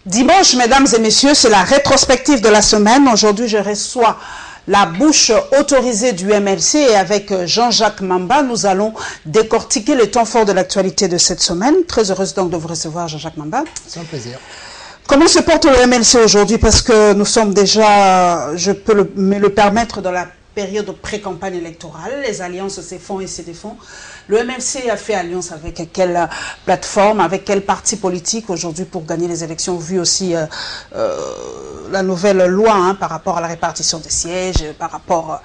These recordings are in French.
Dimanche, mesdames et messieurs, c'est la rétrospective de la semaine. Aujourd'hui, je reçois la bouche autorisée du MLC et avec Jean-Jacques Mamba, nous allons décortiquer les temps forts de l'actualité de cette semaine. Très heureuse donc de vous recevoir, Jean-Jacques Mamba. C'est un plaisir. Comment se porte le MLC aujourd'hui? Parce que nous sommes déjà, je peux me le permettre, dans la période de pré-campagne électorale. Les alliances se font et se défont. Le MLC a fait alliance avec quelle plateforme, avec quel parti politique aujourd'hui pour gagner les élections, vu aussi la nouvelle loi par rapport à la répartition des sièges, par rapport...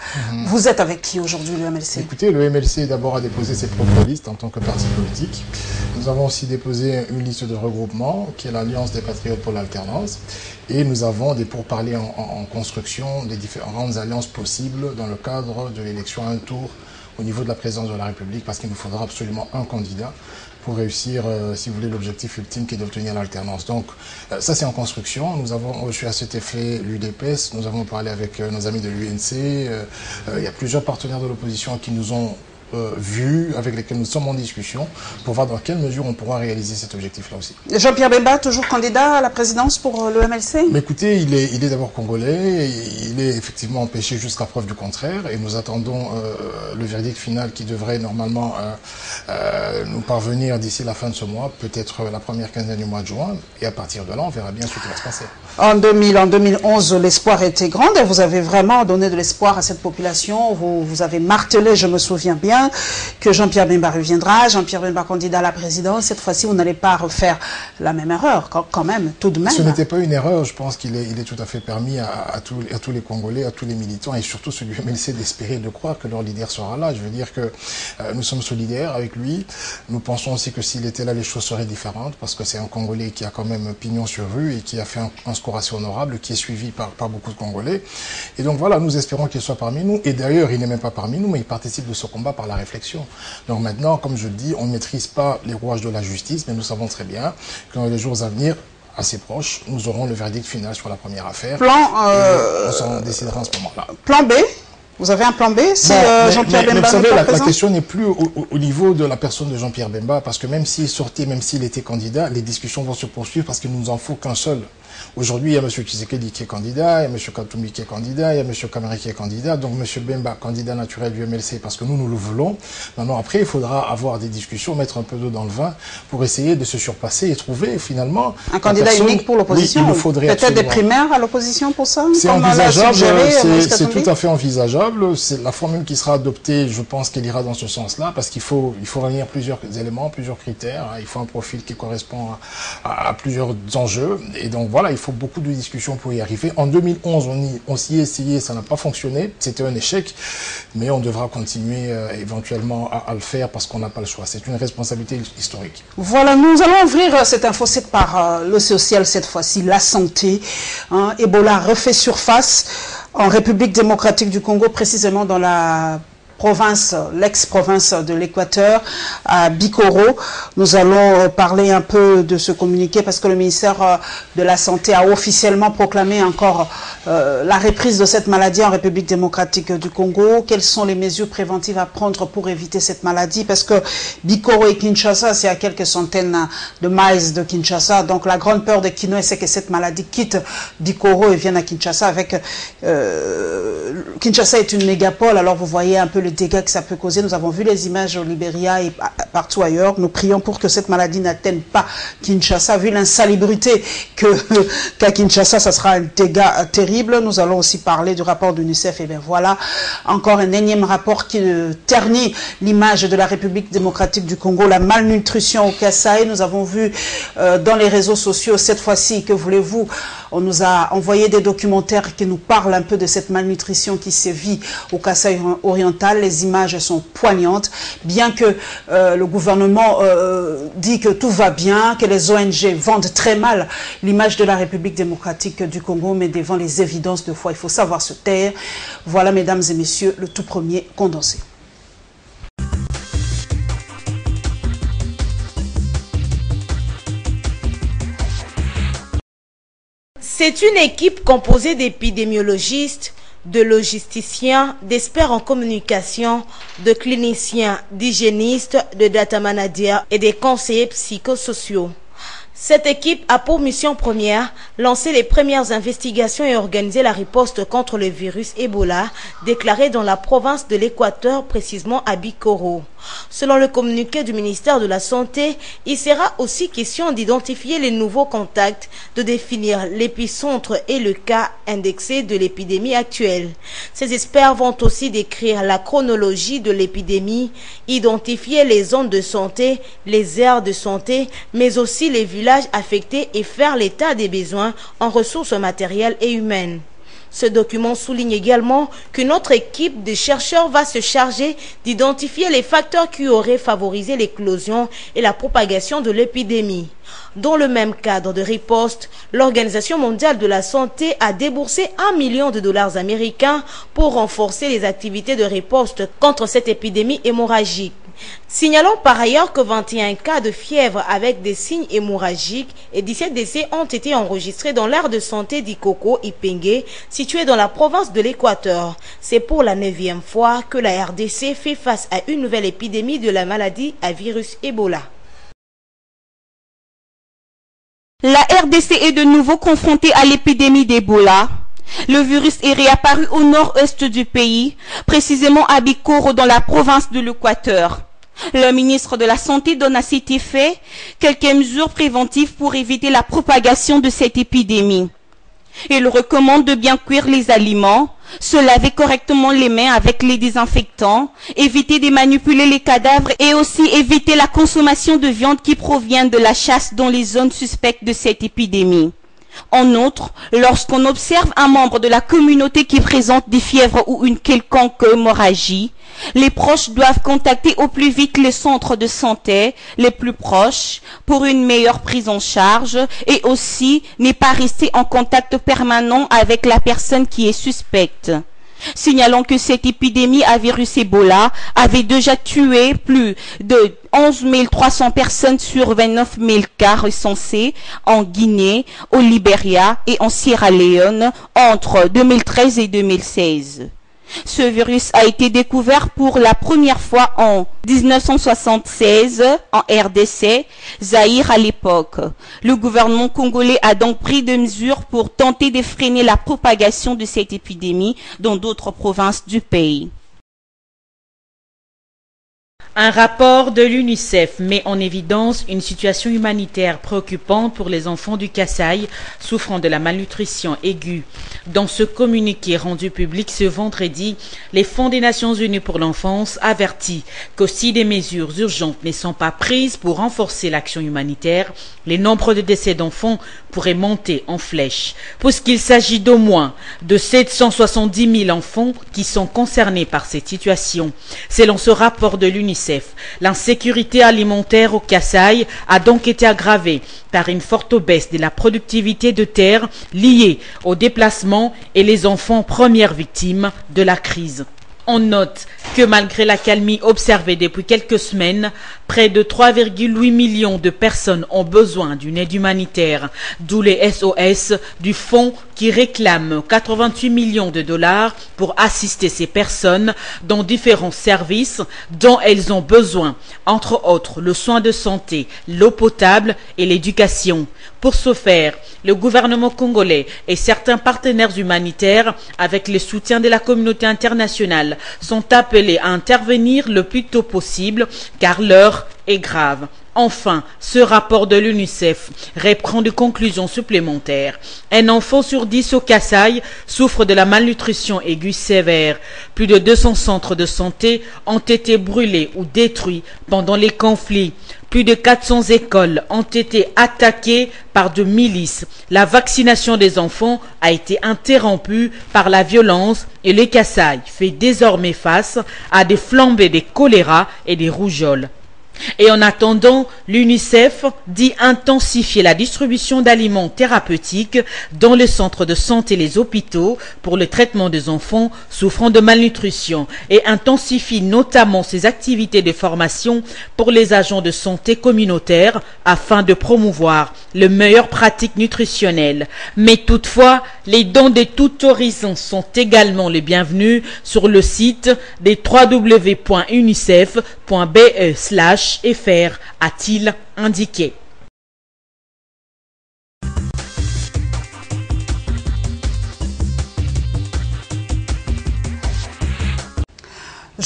Vous êtes avec qui aujourd'hui, le MLC? Écoutez, le MLC d'abord a déposé ses propres listes en tant que parti politique. Nous avons aussi déposé une liste de regroupement, qui est l'Alliance des Patriotes pour l'Alternance. Et nous avons des pourparlers en construction des différentes alliances possibles dans le cadre de l'élection à un tour au niveau de la présidence de la République, parce qu'il nous faudra absolument un candidat pour réussir, si vous voulez, l'objectif ultime qui est d'obtenir l'alternance. Donc, ça c'est en construction. Nous avons reçu à cet effet l'UDPS, nous avons parlé avec nos amis de l'UNC. Il y a plusieurs partenaires de l'opposition qui nous ont vus, avec lesquels nous sommes en discussion, pour voir dans quelle mesure on pourra réaliser cet objectif-là aussi. Jean-Pierre Bemba, toujours candidat à la présidence pour le MLC? Mais écoutez, il est d'abord congolais, il est effectivement empêché jusqu'à preuve du contraire, et nous attendons le verdict final qui devrait normalement nous parvenir d'ici la fin de ce mois, peut-être la première quinzaine du mois de juin, et à partir de là, on verra bien ce qui va se passer. En 2011, l'espoir était grand, et vous avez vraiment donné de l'espoir à cette population. Vous avez martelé, je me souviens bien, que Jean-Pierre Bemba reviendra, Jean-Pierre Bemba candidat à la présidence. Cette fois-ci, vous n'allez pas refaire la même erreur, quand même, tout de même. Ce n'était pas une erreur, je pense qu'il est tout à fait permis à tous les Congolais, à tous les militants, et surtout ceux du MLC d'espérer, de croire que leur leader sera là. Je veux dire que nous sommes solidaires avec lui. Nous pensons aussi que s'il était là, les choses seraient différentes, parce que c'est un Congolais qui a quand même pignon sur rue et qui a fait un score assez honorable, qui est suivi par beaucoup de Congolais. Et donc voilà, nous espérons qu'il soit parmi nous. Et d'ailleurs, il n'est même pas parmi nous, mais il participe de ce combat par la réflexion. Donc maintenant, comme je le dis, on ne maîtrise pas les rouages de la justice, mais nous savons très bien que dans les jours à venir, assez proches, nous aurons le verdict final sur la première affaire. On s'en décidera à ce moment-là. Plan B? Vous avez un plan B si Jean-Pierre Bemba vous savez, n'est pas la présent? question n'est plus au niveau de la personne de Jean-Pierre Bemba, parce que même s'il sortait, même s'il était candidat, les discussions vont se poursuivre parce qu'il ne nous en faut qu'un seul. Aujourd'hui, il y a M. Tshisekedi qui est candidat, il y a M. Katoumi qui est candidat, il y a M. Kamere qui est candidat, donc M. Bemba, candidat naturel du MLC, parce que nous le voulons. Maintenant, après, il faudra avoir des discussions, mettre un peu d'eau dans le vin, pour essayer de se surpasser et trouver finalement... Un candidat unique pour l'opposition? Oui, il nous faudrait peut-être des primaires à l'opposition pour ça? C'est envisageable, c'est tout à fait envisageable. C'est la formule qui sera adoptée, je pense qu'elle ira dans ce sens-là, parce qu'il faut réunir plusieurs éléments, plusieurs critères. Il faut un profil qui correspond à plusieurs enjeux. Et donc voilà, il faut beaucoup de discussions pour y arriver. En 2011, on s'y est essayé, ça n'a pas fonctionné. C'était un échec, mais on devra continuer éventuellement à le faire parce qu'on n'a pas le choix. C'est une responsabilité historique. Voilà, nous allons ouvrir cette info par le social cette fois-ci, la santé. Ebola refait surface en République démocratique du Congo, précisément dans la province, l'ex-province de l'Équateur, à Bikoro. Nous allons parler un peu de ce communiqué parce que le ministère de la Santé a officiellement proclamé encore la reprise de cette maladie en République démocratique du Congo. Quelles sont les mesures préventives à prendre pour éviter cette maladie? Parce que Bikoro et Kinshasa, c'est à quelques centaines de miles de Kinshasa. Donc la grande peur des Kinois, c'est que cette maladie quitte Bikoro et vienne à Kinshasa. Kinshasa est une mégapole, alors vous voyez un peu les dégâts que ça peut causer. Nous avons vu les images au Libéria et partout ailleurs. Nous prions pour que cette maladie n'atteigne pas Kinshasa. Vu l'insalubrité qu'à Kinshasa, ça sera un dégât terrible. Nous allons aussi parler du rapport de l'UNICEF. Et bien voilà, encore un énième rapport qui ternit l'image de la République démocratique du Congo, la malnutrition au Kasaï. Nous avons vu dans les réseaux sociaux, cette fois-ci, que voulez-vous, on nous a envoyé des documentaires qui nous parlent un peu de cette malnutrition qui sévit au Kasaï oriental. Les images sont poignantes, bien que le gouvernement dit que tout va bien, que les ONG vendent très mal l'image de la République démocratique du Congo, mais devant les évidences de foi, il faut savoir se taire. Voilà, mesdames et messieurs, le tout premier condensé. C'est une équipe composée d'épidémiologistes, de logisticiens, d'experts en communication, de cliniciens, d'hygiénistes, de data managers et des conseillers psychosociaux. Cette équipe a pour mission première lancer les premières investigations et organiser la riposte contre le virus Ebola déclaré dans la province de l'Équateur, précisément à Bikoro. Selon le communiqué du ministère de la Santé, il sera aussi question d'identifier les nouveaux contacts, de définir l'épicentre et le cas indexé de l'épidémie actuelle. Ces experts vont aussi décrire la chronologie de l'épidémie, identifier les zones de santé, les aires de santé, mais aussi les villages affectés et faire l'état des besoins en ressources matérielles et humaines. Ce document souligne également qu'une autre équipe de chercheurs va se charger d'identifier les facteurs qui auraient favorisé l'éclosion et la propagation de l'épidémie. Dans le même cadre de riposte, l'Organisation mondiale de la santé a déboursé $1 million américains pour renforcer les activités de riposte contre cette épidémie hémorragique. Signalons par ailleurs que 21 cas de fièvre avec des signes hémorragiques et 17 décès ont été enregistrés dans l'aire de santé d'Ikoko-Ipenge, située dans la province de l'Équateur. C'est pour la 9e fois que la RDC fait face à une nouvelle épidémie de la maladie à virus Ebola. La RDC est de nouveau confrontée à l'épidémie d'Ebola. Le virus est réapparu au nord-est du pays, précisément à Bikoro dans la province de l'Équateur. Le ministre de la Santé donne à cet effet quelques mesures préventives pour éviter la propagation de cette épidémie. Il recommande de bien cuire les aliments, se laver correctement les mains avec les désinfectants, éviter de manipuler les cadavres et aussi éviter la consommation de viande qui provient de la chasse dans les zones suspectes de cette épidémie. En outre, lorsqu'on observe un membre de la communauté qui présente des fièvres ou une quelconque hémorragie, les proches doivent contacter au plus vite les centres de santé les plus proches pour une meilleure prise en charge et aussi ne pas rester en contact permanent avec la personne qui est suspecte. Signalons que cette épidémie à virus Ebola avait déjà tué plus de 11 300 personnes sur 29 000 cas recensés en Guinée, au Libéria et en Sierra Leone entre 2013 et 2016. Ce virus a été découvert pour la première fois en 1976 en RDC, Zaïre à l'époque. Le gouvernement congolais a donc pris des mesures pour tenter de freiner la propagation de cette épidémie dans d'autres provinces du pays. Un rapport de l'UNICEF met en évidence une situation humanitaire préoccupante pour les enfants du Kasaï souffrant de la malnutrition aiguë. Dans ce communiqué rendu public ce vendredi, les Fonds des Nations Unies pour l'enfance avertit que si des mesures urgentes ne sont pas prises pour renforcer l'action humanitaire, les nombres de décès d'enfants pourraient monter en flèche, puisqu'il s'agit d'au moins de 770 000 enfants qui sont concernés par cette situation. Selon ce rapport de l'UNICEF, l'insécurité alimentaire au Kasaï a donc été aggravée par une forte baisse de la productivité de terre liée au déplacement et les enfants premières victimes de la crise. On note que malgré l'accalmie observée depuis quelques semaines, près de 3,8 millions de personnes ont besoin d'une aide humanitaire, d'où les SOS du fonds qui réclament 88 millions de dollars pour assister ces personnes dans différents services dont elles ont besoin, entre autres le soin de santé, l'eau potable et l'éducation. Pour ce faire, le gouvernement congolais et certains partenaires humanitaires, avec le soutien de la communauté internationale, sont appelés à intervenir le plus tôt possible car l'heure est grave. Enfin, ce rapport de l'UNICEF reprend des conclusions supplémentaires. Un enfant sur 10 au Kasaï souffre de la malnutrition aiguë sévère. Plus de 200 centres de santé ont été brûlés ou détruits pendant les conflits. Plus de 400 écoles ont été attaquées par de milices. La vaccination des enfants a été interrompue par la violence et le Kasaï fait désormais face à des flambées de choléra et des rougeoles. Et en attendant, l'UNICEF dit intensifier la distribution d'aliments thérapeutiques dans les centres de santé et les hôpitaux pour le traitement des enfants souffrant de malnutrition et intensifie notamment ses activités de formation pour les agents de santé communautaires afin de promouvoir les meilleures pratiques nutritionnelles. Mais toutefois, les dons de tout horizon sont également les bienvenus sur le site des www.unicef.be/fr, a-t-il indiqué.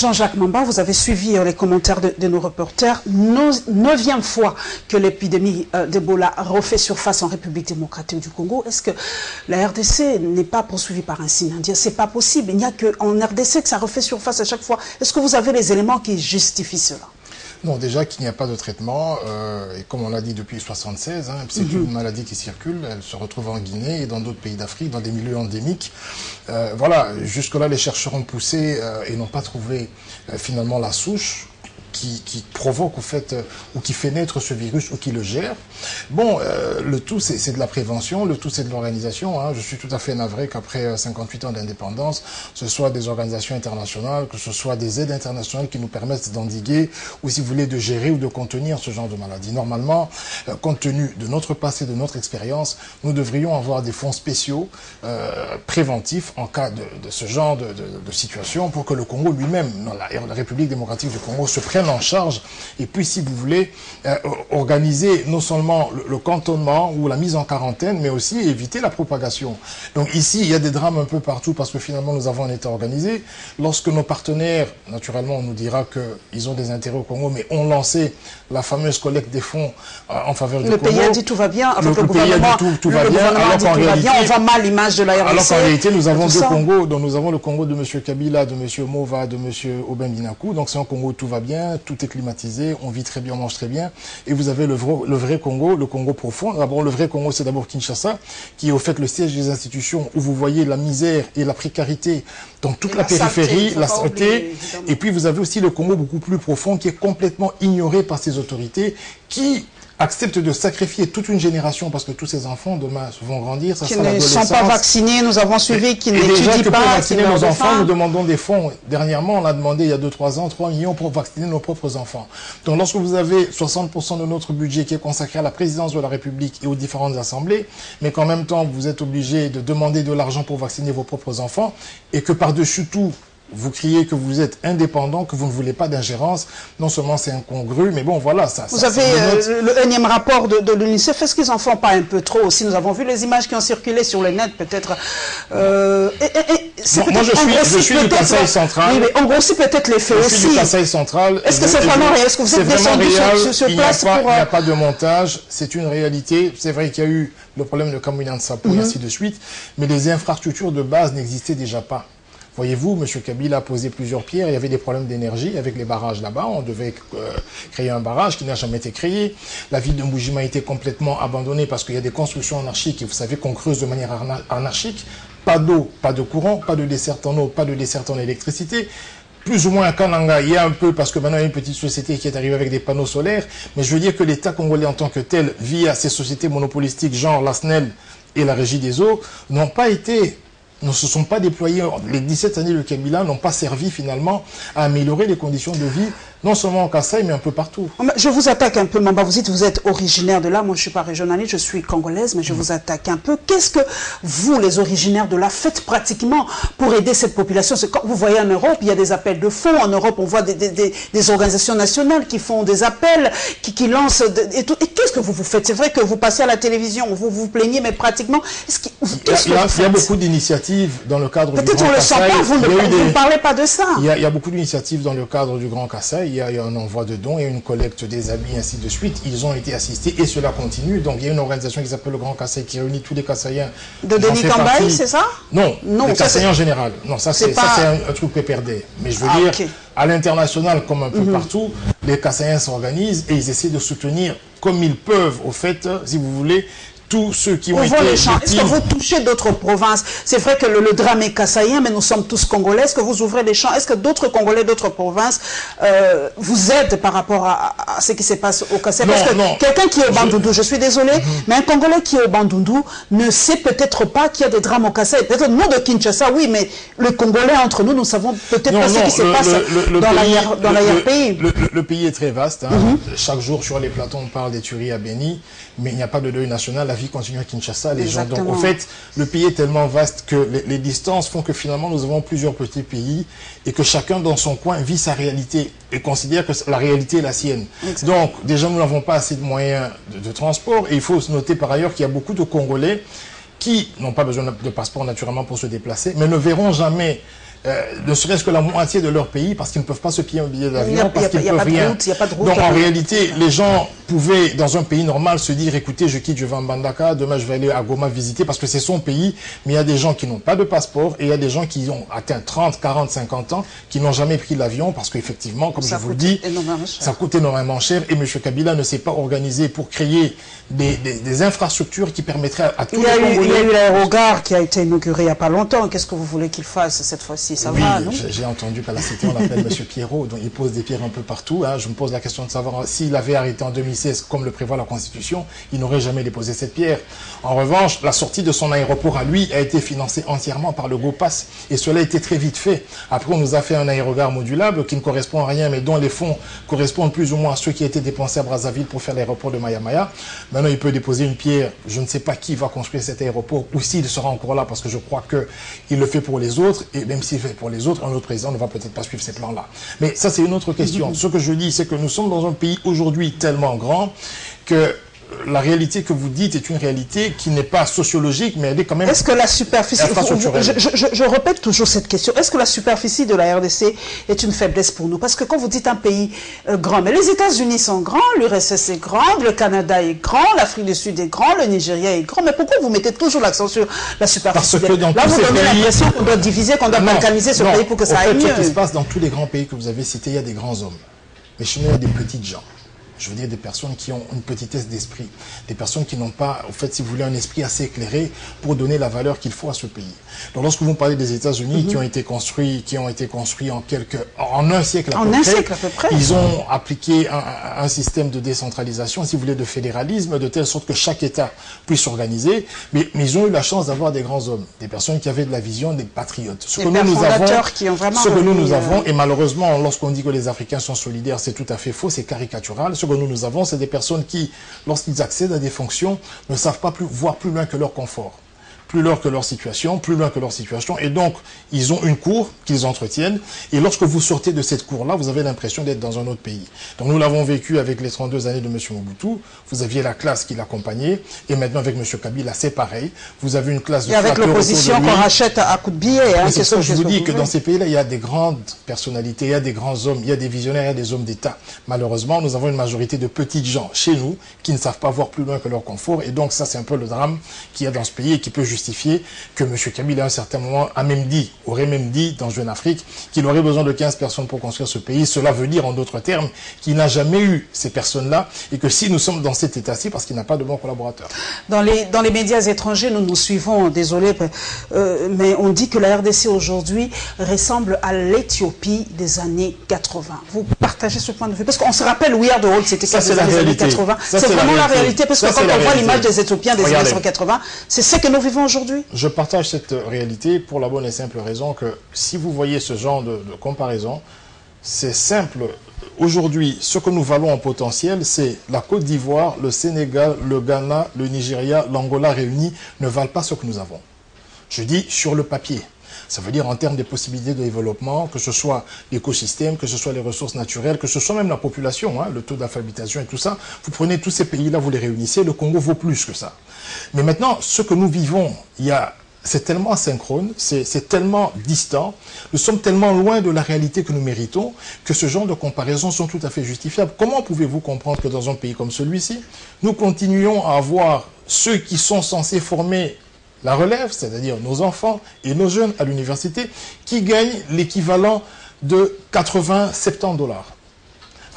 Jean-Jacques Mamba, vous avez suivi les commentaires de nos reporters. 9e fois que l'épidémie d'Ebola refait surface en République démocratique du Congo. Est-ce que la RDC n'est pas poursuivie par un signe indien? C'est pas possible. Il n'y a qu'en RDC que ça refait surface à chaque fois. Est-ce que vous avez les éléments qui justifient cela? Non, déjà qu'il n'y a pas de traitement, et comme on l'a dit depuis 1976, c'est une maladie qui circule, elle se retrouve en Guinée et dans d'autres pays d'Afrique, dans des milieux endémiques. Voilà, jusque-là, les chercheurs ont poussé et n'ont pas trouvé finalement la souche qui provoque, au fait, ou qui fait naître ce virus, ou qui le gère. Bon, le tout, c'est de la prévention, le tout, c'est de l'organisation. Je suis tout à fait navré qu'après 58 ans d'indépendance, ce soit des organisations internationales, que ce soit des aides internationales qui nous permettent d'endiguer, ou si vous voulez, de gérer ou de contenir ce genre de maladie. Normalement, compte tenu de notre passé, de notre expérience, nous devrions avoir des fonds spéciaux préventifs en cas de ce genre de situation pour que le Congo lui-même, la République démocratique du Congo, se prenne en charge et puis, si vous voulez, organiser non seulement le cantonnement ou la mise en quarantaine, mais aussi éviter la propagation. Donc ici, il y a des drames un peu partout parce que finalement, nous avons un État organisé. Lorsque nos partenaires, naturellement, on nous dira qu'ils ont des intérêts au Congo, mais ont lancé la fameuse collecte des fonds en faveur du Congo. Le pays a dit tout va bien, avec le gouvernement a dit tout va bien, alors qu'en réalité, on voit mal l'image de la RDC. Alors qu'en réalité, nous avons deux Congos, donc nous avons le Congo de M. Kabila, de M. Mova, de M. Obendinaku. Donc c'est un Congo où tout va bien, tout est climatisé, on vit très bien, on mange très bien. Et vous avez le vrai Congo, le Congo profond. D'abord, le vrai Congo, c'est d'abord Kinshasa, qui est au fait le siège des institutions où vous voyez la misère et la précarité dans toute la périphérie, la santé. Et puis vous avez aussi le Congo beaucoup plus profond qui est complètement ignoré par ces autorités qui acceptent de sacrifier toute une génération parce que tous ces enfants demain vont grandir, ça qui sera l'adolescence. Qui ne sont pas vaccinés, nous avons suivi, qui n'étudient pas. Déjà que pour vacciner nos enfants, nous demandons des fonds. Dernièrement, on a demandé il y a 2-3 ans 3 millions pour vacciner nos propres enfants. Donc lorsque vous avez 60% de notre budget qui est consacré à la présidence de la République et aux différentes assemblées, mais qu'en même temps vous êtes obligé de demander de l'argent pour vacciner vos propres enfants et que par-dessus tout, vous criez que vous êtes indépendant, que vous ne voulez pas d'ingérence. Non seulement c'est incongru, mais bon, voilà. Vous avez le énième rapport de l'UNICEF. Est-ce qu'ils en font pas un peu trop aussi? Nous avons vu les images qui ont circulé sur le net, peut-être. Moi, je suis du Kasaï central. Oui, mais on grossit peut-être les faits aussi. Je suis du Kasaï central. Est-ce que c'est vraiment réel? Est-ce que vous êtes descendu sur place pour... Il n'y a pas de montage. C'est une réalité. C'est vrai qu'il y a eu le problème de Kamouyan Sapo et ainsi de suite. Mais les infrastructures de base n'existaient déjà pas. Voyez-vous, M. Kabila a posé plusieurs pierres, il y avait des problèmes d'énergie avec les barrages là-bas, on devait créer un barrage qui n'a jamais été créé. La ville de Mbujima a été complètement abandonnée parce qu'il y a des constructions anarchiques et vous savez qu'on creuse de manière anarchique. Pas d'eau, pas de courant, pas de desserte en eau, pas de desserte en électricité. Plus ou moins à Kananga, il y a un peu, parce que maintenant il y a une petite société qui est arrivée avec des panneaux solaires, mais je veux dire que l'État congolais en tant que tel, via ces sociétés monopolistiques genre la SNEL et la Régie des eaux, ne se sont pas déployés. Les 17 années de Kabila n'ont pas servi finalement à améliorer les conditions de vie, non seulement au Kasaï, mais un peu partout. Je vous attaque un peu, Mamba. Vous dites que vous êtes originaire de là. Moi, je ne suis pas régionaliste, je suis congolaise, mais je vous attaque un peu. Qu'est-ce que vous, les originaires de là, faites pratiquement pour aider cette population? Quand vous voyez en Europe, il y a des appels de fonds. En Europe, on voit des organisations nationales qui font des appels, qui lancent... Et qu'est-ce que vous faites? C'est vrai que vous passez à la télévision, vous vous plaignez, mais pratiquement... Il y a beaucoup d'initiatives dans le cadre du Grand Kasaï. Peut-être on ne le sent pas, vous ne parlez pas de ça. Il y a beaucoup d'initiatives dans le cadre du Grand Kasaï. Il y a un envoi de dons, il y a une collecte des habits, ainsi de suite. Ils ont été assistés et cela continue. Donc il y a une organisation qui s'appelle le Grand Kasaï qui réunit tous les Kassaïens. De Denis Kambaï, c'est ça? Non, les Kassaïens en général. Non, ça c'est un truc péperdé. Mais je veux dire, à l'international comme un peu partout, les Kassaïens s'organisent et ils essaient de soutenir comme ils peuvent, au fait, si vous voulez, tous ceux qui ont été victimes. Est-ce que vous touchez d'autres provinces? C'est vrai que le drame est kassaïen, mais nous sommes tous congolais. Est-ce que vous ouvrez des champs? Est-ce que d'autres Congolais, d'autres provinces vous aident par rapport à ce qui se passe au Kasaï? Parce que quelqu'un qui est au Bandundu, je suis désolé, mais un Congolais qui est au Bandundu ne sait peut-être pas qu'il y a des drames au Kasaï. Peut-être nous de Kinshasa, oui, mais le Congolais entre nous, nous savons peut-être pas ce qui se passe dans l'arrière-pays. Le pays est très vaste. Chaque jour sur les plateaux, on parle des tueries à Béni, mais il n'y a pas de deuil national. La vie continue à Kinshasa. Donc, en fait, le pays est tellement vaste que les distances font que finalement, nous avons plusieurs petits pays et que chacun dans son coin vit sa réalité et considère que la réalité est la sienne. Exactement. Donc, déjà, nous n'avons pas assez de moyens de transport et il faut noter par ailleurs qu'il y a beaucoup de Congolais qui n'ont pas besoin de passeport naturellement pour se déplacer, mais ne verront jamais ne serait-ce que la moitié de leur pays parce qu'ils ne peuvent pas se payer un billet d'avion, parce qu'ils ne peuvent rien. Il n'y a pas de route. Donc en réalité, les gens pouvaient, dans un pays normal, se dire, écoutez, je quitte, je vais en Mbandaka, demain je vais aller à Goma visiter parce que c'est son pays, mais il y a des gens qui n'ont pas de passeport et il y a des gens qui ont atteint 30, 40, 50 ans, qui n'ont jamais pris l'avion parce qu'effectivement, comme je vous le dis, ça coûte énormément cher et M. Kabila ne s'est pas organisé pour créer des infrastructures qui permettraient à tous les Congolais. Il y a eu l'aérogare qui a été inauguré il n'y a pas longtemps. Qu'est-ce que vous voulez qu'il fasse cette fois-ci? Ça va, non? J'ai entendu qu'à la cité, on l'appelle M. Pierrot, donc il pose des pierres un peu partout. Hein. Je me pose la question de savoir s'il avait arrêté en 2016, comme le prévoit la Constitution, il n'aurait jamais déposé cette pierre. En revanche, la sortie de son aéroport à lui a été financée entièrement par le GoPass. Et cela a été très vite fait. Après, on nous a fait un aérogare modulable qui ne correspond à rien, mais dont les fonds correspondent plus ou moins à ceux qui étaient dépensés à Brazzaville pour faire l'aéroport de Maya-Maya. Maintenant, il peut déposer une pierre. Je ne sais pas qui va construire cet aéroport ou s'il sera encore là, parce que je crois qu'il le fait pour les autres. Et même s'il le fait pour les autres, un autre président ne va peut-être pas suivre ces plans-là. Mais ça, c'est une autre question. Ce que je dis, c'est que nous sommes dans un pays aujourd'hui tellement grand que la réalité que vous dites est une réalité qui n'est pas sociologique, mais elle est quand même... Est-ce que la superficie... Je répète toujours cette question. Est-ce que la superficie de la RDC est une faiblesse pour nous? Parce que quand vous dites un pays grand, mais les États-Unis sont grands, l'URSS est grand, le Canada est grand, l'Afrique du Sud est grand, le Nigeria est grand. Mais pourquoi vous mettez toujours l'accent sur la superficie? Parce que dans là, vous donnez l'impression qu'on doit diviser, qu'on doit balkaniser ce pays pour que ça aille mieux. Ce qui se passe dans tous les grands pays que vous avez cités, il y a des grands hommes. Mais chez nous, il y a des petites gens. Je veux dire des personnes qui ont une petitesse d'esprit, des personnes qui n'ont pas, en fait, si vous voulez, un esprit assez éclairé pour donner la valeur qu'il faut à ce pays. Donc, lorsque vous parlez des États-Unis qui ont été construits en un siècle à peu près, ils ont appliqué un système de décentralisation, si vous voulez, de fédéralisme, de telle sorte que chaque État puisse s'organiser. Mais ils ont eu la chance d'avoir des grands hommes, des personnes qui avaient de la vision, des patriotes. Ce que nous avons, et malheureusement, lorsqu'on dit que les Africains sont solidaires, c'est tout à fait faux, c'est caricatural. Ce que nous avons, c'est des personnes qui, lorsqu'ils accèdent à des fonctions, ne savent pas voir plus loin que leur confort, plus loin que leur situation, et donc ils ont une cour qu'ils entretiennent, et lorsque vous sortez de cette cour-là, vous avez l'impression d'être dans un autre pays. Donc nous l'avons vécu avec les 32 années de M. Mobutu, vous aviez la classe qui l'accompagnait, et maintenant avec M. Kabila, c'est pareil, vous avez une classe de et avec l'opposition qu'on rachète à coup de billets. Hein, c'est ça que je vous dis, que dans ces pays-là, il y a des grandes personnalités, il y a des grands hommes, il y a des visionnaires, il y a des hommes d'État. Malheureusement, nous avons une majorité de petites gens chez nous qui ne savent pas voir plus loin que leur confort, et donc ça c'est un peu le drame qu'il y a dans ce pays et qui peut justifier que M. Kabila, à un certain moment, aurait même dit dans Jeune Afrique qu'il aurait besoin de 15 personnes pour construire ce pays. Cela veut dire, en d'autres termes, qu'il n'a jamais eu ces personnes-là et que si nous sommes dans cet état-ci, parce qu'il n'a pas de bons collaborateurs. Dans les médias étrangers, nous suivons, désolé, mais on dit que la RDC aujourd'hui ressemble à l'Éthiopie des années 80. Vous partagez ce point de vue? Parce qu'on se rappelle, We Are the World, c'était les années 80. C'est vraiment la réalité, parce que quand on voit l'image des Éthiopiens des années 1980, c'est ce que nous vivons aujourd'hui. Je partage cette réalité pour la bonne et simple raison que si vous voyez ce genre de comparaison, c'est simple. Aujourd'hui, ce que nous valons en potentiel, c'est la Côte d'Ivoire, le Sénégal, le Ghana, le Nigeria, l'Angola réunis ne valent pas ce que nous avons. Je dis sur le papier. Ça veut dire en termes des possibilités de développement, que ce soit l'écosystème, que ce soit les ressources naturelles, que ce soit même la population, hein, le taux d'alphabétisation et tout ça. Vous prenez tous ces pays-là, vous les réunissez, le Congo vaut plus que ça. Mais maintenant, ce que nous vivons, c'est tellement asynchrone, c'est tellement distant, nous sommes tellement loin de la réalité que nous méritons, que ce genre de comparaisons sont tout à fait justifiables. Comment pouvez-vous comprendre que dans un pays comme celui-ci, nous continuons à avoir ceux qui sont censés former la relève, c'est-à-dire nos enfants et nos jeunes à l'université, qui gagnent l'équivalent de 80-70 $.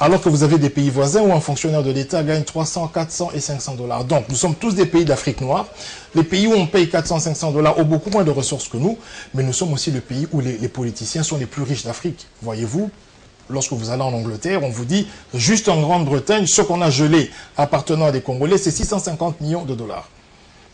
Alors que vous avez des pays voisins où un fonctionnaire de l'État gagne 300, 400 et 500 $. Donc, nous sommes tous des pays d'Afrique noire. Les pays où on paye 400, 500 $ ont beaucoup moins de ressources que nous, mais nous sommes aussi le pays où les politiciens sont les plus riches d'Afrique. Voyez-vous, lorsque vous allez en Angleterre, on vous dit, juste en Grande-Bretagne, ce qu'on a gelé appartenant à des Congolais, c'est 650 millions $.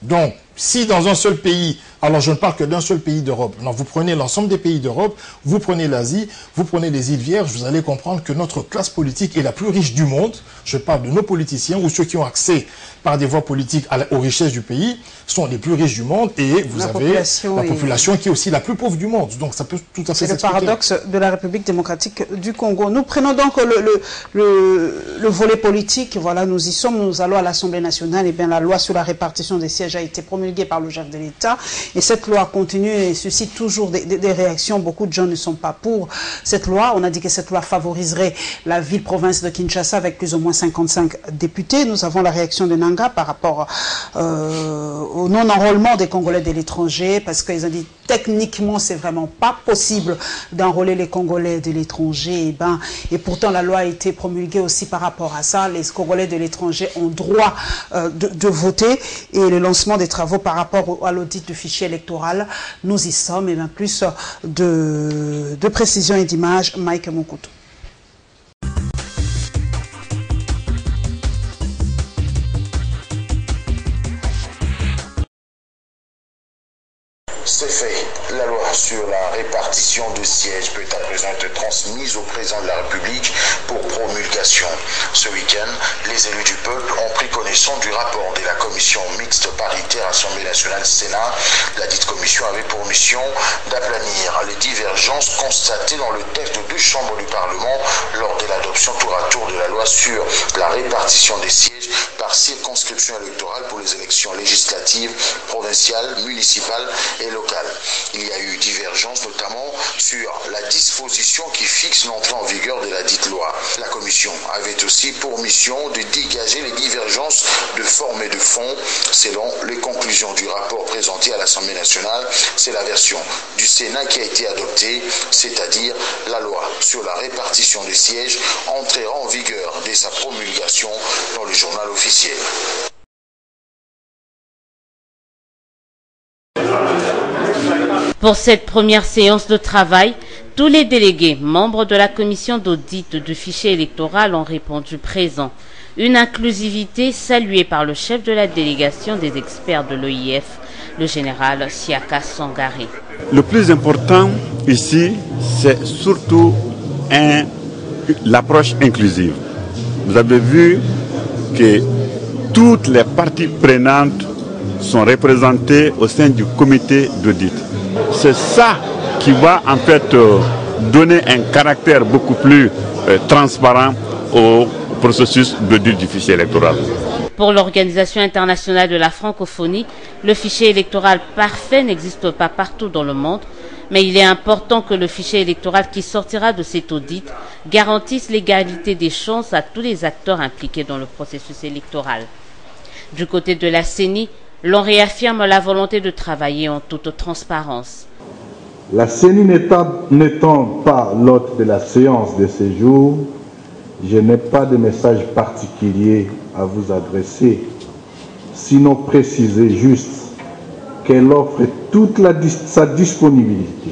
Donc, si dans un seul pays, alors je ne parle que d'un seul pays d'Europe, non, vous prenez l'ensemble des pays d'Europe, vous prenez l'Asie, vous prenez les îles Vierges, vous allez comprendre que notre classe politique est la plus riche du monde. Je parle de nos politiciens ou ceux qui ont accès par des voies politiques aux richesses du pays, sont les plus riches du monde, et vous avez la population qui est aussi la plus pauvre du monde. Donc ça peut tout à fait s'expliquer. C'est le paradoxe de la République démocratique du Congo. Nous prenons donc le volet politique. Voilà, nous y sommes, nous allons à l'Assemblée nationale. Et bien la loi sur la répartition des sièges a été promulguée promulguée par le chef de l'État. Et cette loi continue et suscite toujours des réactions. Beaucoup de gens ne sont pas pour cette loi. On a dit que cette loi favoriserait la ville-province de Kinshasa avec plus ou moins 55 députés. Nous avons la réaction de Nanga par rapport au non-enrôlement des Congolais de l'étranger, parce qu'ils ont dit techniquement c'est vraiment pas possible d'enrôler les Congolais de l'étranger. Et pourtant la loi a été promulguée aussi par rapport à ça. Les Congolais de l'étranger ont droit de voter, et le lancement des travaux par rapport à l'audit du fichier électoral, nous y sommes. Et bien plus de précision et d'image, Mike Moukoutou. C'est fait. La loi sur la répartition de sièges peut à présent être transmise au président de la République pour promulgation. Ce week-end, les élus du peuple ont pris connaissance du rapport de la commission mixte paritaire Assemblée nationale Sénat. La dite commission avait pour mission d'aplanir les divergences constatées dans le texte de deux chambres du Parlement lors de l'adoption tour à tour de la loi sur la répartition des sièges par circonscription électorale pour les élections législatives, provinciales, municipales et locales. Il y a eu divergence notamment sur la disposition qui fixe l'entrée en vigueur de la dite loi. La commission avait aussi pour mission de dégager les divergences de forme et de fond selon les conclusions du rapport présenté à l'Assemblée nationale. C'est la version du Sénat qui a été adoptée, c'est-à-dire la loi sur la répartition des sièges entrera en vigueur dès sa promulgation dans le journal officiel. Pour cette première séance de travail, tous les délégués, membres de la commission d'audit du fichier électoral ont répondu présents. Une inclusivité saluée par le chef de la délégation des experts de l'OIF, le général Siaka Sangaré. Le plus important ici, c'est surtout l'approche inclusive. Vous avez vu que toutes les parties prenantes sont représentées au sein du comité d'audit. C'est ça qui va en fait donner un caractère beaucoup plus transparent au processus d'audit du fichier électoral. Pour l'Organisation internationale de la francophonie, le fichier électoral parfait n'existe pas partout dans le monde, mais il est important que le fichier électoral qui sortira de cet audit garantisse l'égalité des chances à tous les acteurs impliqués dans le processus électoral. Du côté de la CENI, l'on réaffirme la volonté de travailler en toute transparence. La CENI n'étant pas l'hôte de la séance de ce jour, je n'ai pas de message particulier à vous adresser, sinon préciser juste qu'elle offre toute sa disponibilité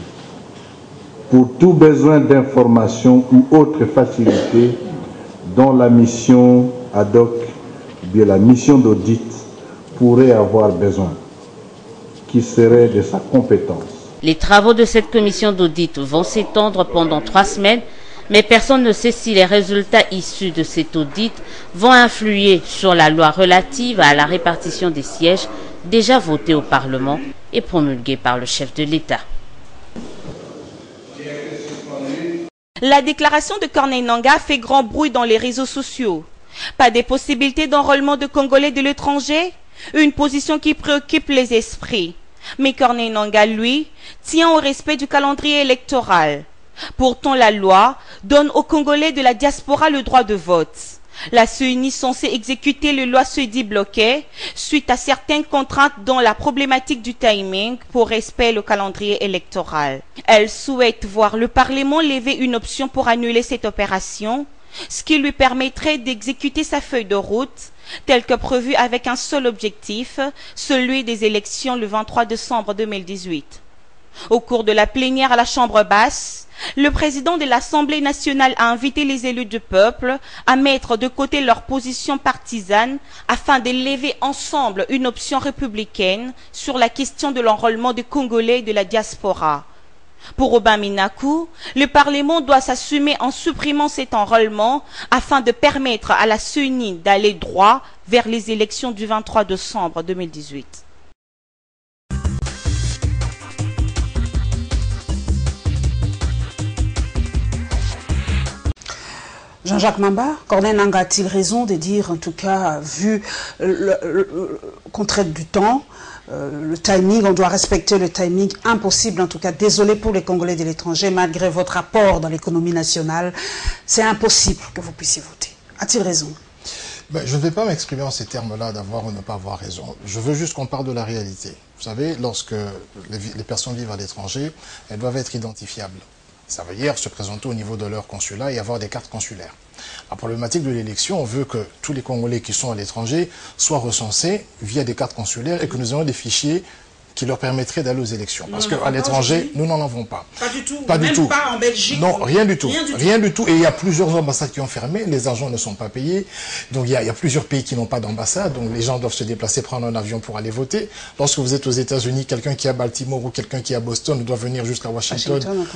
pour tout besoin d'information ou autre facilité dont la mission ad hoc, bien la mission d'audit, pourrait avoir besoin, qui serait de sa compétence. Les travaux de cette commission d'audit vont s'étendre pendant 3 semaines, mais personne ne sait si les résultats issus de cet audit vont influer sur la loi relative à la répartition des sièges déjà votée au Parlement et promulguée par le chef de l'État. La déclaration de Corneille Nangaa fait grand bruit dans les réseaux sociaux. Pas des possibilités d'enrôlement de Congolais de l'étranger? Une position qui préoccupe les esprits. Mais Corneille Nangaa, lui, tient au respect du calendrier électoral. Pourtant, la loi donne aux Congolais de la diaspora le droit de vote. La CENI censée exécuter le loi se dit bloquée suite à certaines contraintes dont la problématique du timing pour respect le calendrier électoral. Elle souhaite voir le Parlement lever une option pour annuler cette opération, ce qui lui permettrait d'exécuter sa feuille de route, telle que prévue avec un seul objectif, celui des élections le 23 décembre 2018. Au cours de la plénière à la Chambre basse, le président de l'Assemblée nationale a invité les élus du peuple à mettre de côté leur position partisane afin de lever ensemble une option républicaine sur la question de l'enrôlement des Congolais de la diaspora. Pour Robin Minakou, le Parlement doit s'assumer en supprimant cet enrôlement afin de permettre à la CENI d'aller droit vers les élections du 23 décembre 2018. Jean-Jacques Mamba, Corneille Nangaa a-t-il raison de dire, en tout cas, vu le contrainte du temps, le timing, on doit respecter le timing, impossible en tout cas, désolé pour les Congolais de l'étranger, malgré votre apport dans l'économie nationale, c'est impossible que vous puissiez voter. A-t-il raison? Ben, je ne vais pas m'exprimer en ces termes-là d'avoir ou ne pas avoir raison. Je veux juste qu'on parle de la réalité. Vous savez, lorsque les personnes vivent à l'étranger, elles doivent être identifiables. Ça veut dire se présenter au niveau de leur consulat et avoir des cartes consulaires. La problématique de l'élection, on veut que tous les Congolais qui sont à l'étranger soient recensés via des cartes consulaires et que nous ayons des fichiers qui leur permettraient d'aller aux élections. Parce qu'à l'étranger, nous n'en avons pas. Pas du tout. Pas du tout. Pas en Belgique. Non, rien du tout. Rien du tout. Et il y a plusieurs ambassades qui ont fermé. Les agents ne sont pas payés. Donc il y a plusieurs pays qui n'ont pas d'ambassade. Donc les gens doivent se déplacer, prendre un avion pour aller voter. Lorsque vous êtes aux États-Unis, quelqu'un qui est à Baltimore ou quelqu'un qui est à Boston doit venir jusqu'à Washington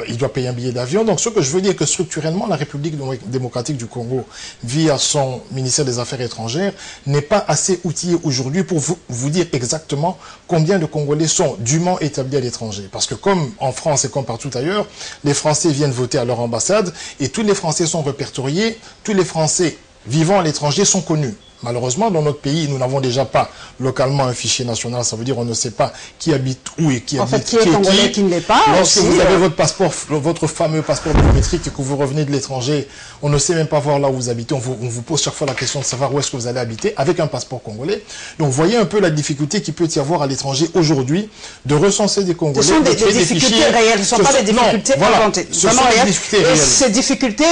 il doit payer un billet d'avion. Donc ce que je veux dire, que structurellement, la République démocratique du Congo, via son ministère des Affaires étrangères, n'est pas assez outillée aujourd'hui pour vous dire exactement combien de Congolais sont dûment établis à l'étranger. Parce que comme en France et comme partout ailleurs, les Français viennent voter à leur ambassade et tous les Français sont répertoriés, tous les Français vivant à l'étranger sont connus. Malheureusement, dans notre pays, nous n'avons déjà pas localement un fichier national. Ça veut dire on ne sait pas qui habite où et qui habite qui est congolais, qui ne l'est pas. Lorsque vous avez votre passeport, votre fameux passeport biométrique et que vous revenez de l'étranger, on ne sait même pas voir là où vous habitez. On vous pose chaque fois la question de savoir où est-ce que vous allez habiter avec un passeport congolais. Donc, voyez un peu la difficulté qu'il peut y avoir à l'étranger aujourd'hui de recenser des Congolais. Ce sont des difficultés réelles, ce ne sont pas des difficultés inventées. Ce sont des difficultés réelles. Ces difficultés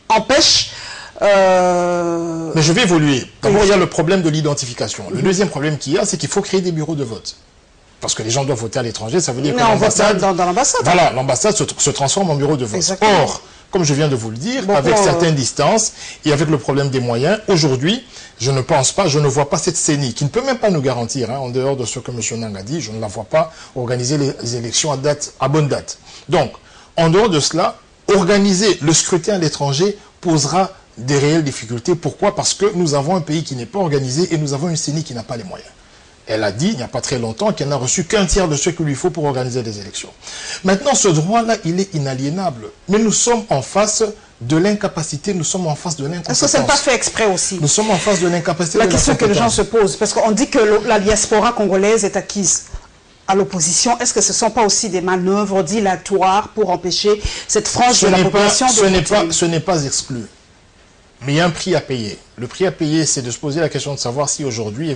empêchent... Mais je vais évoluer. D'abord, il y a le problème de l'identification. Le deuxième problème qu'il y a, c'est qu'il faut créer des bureaux de vote. Parce que les gens doivent voter à l'étranger, ça veut dire que l'ambassade... dans l'ambassade. Voilà, l'ambassade se transforme en bureau de vote. Exactement. Or, comme je viens de vous le dire, avec certaines distances et avec le problème des moyens, aujourd'hui, je ne pense pas, je ne vois pas cette CENI, qui ne peut même pas nous garantir, en dehors de ce que M. Nangaa a dit, je ne la vois pas organiser les élections à bonne date. Donc, en dehors de cela, organiser le scrutin à l'étranger posera des réelles difficultés. Pourquoi? Parce que nous avons un pays qui n'est pas organisé et nous avons une CENI qui n'a pas les moyens. Elle a dit, il n'y a pas très longtemps, qu'elle n'a reçu qu'un tiers de ce qu'il lui faut pour organiser des élections. Maintenant, ce droit-là, il est inaliénable. Mais nous sommes en face de l'incapacité, nous sommes en face de l'incompétence. Est-ce que ce n'est pas fait exprès aussi? Nous sommes en face de l'incapacité. La question que les gens se posent, parce qu'on dit que la diaspora congolaise est acquise à l'opposition, est-ce que ce ne sont pas aussi des manœuvres dilatoires pour empêcher cette frange de la population de voter? Ce n'est pas exclu. Mais il y a un prix à payer. Le prix à payer, c'est de se poser la question de savoir si aujourd'hui,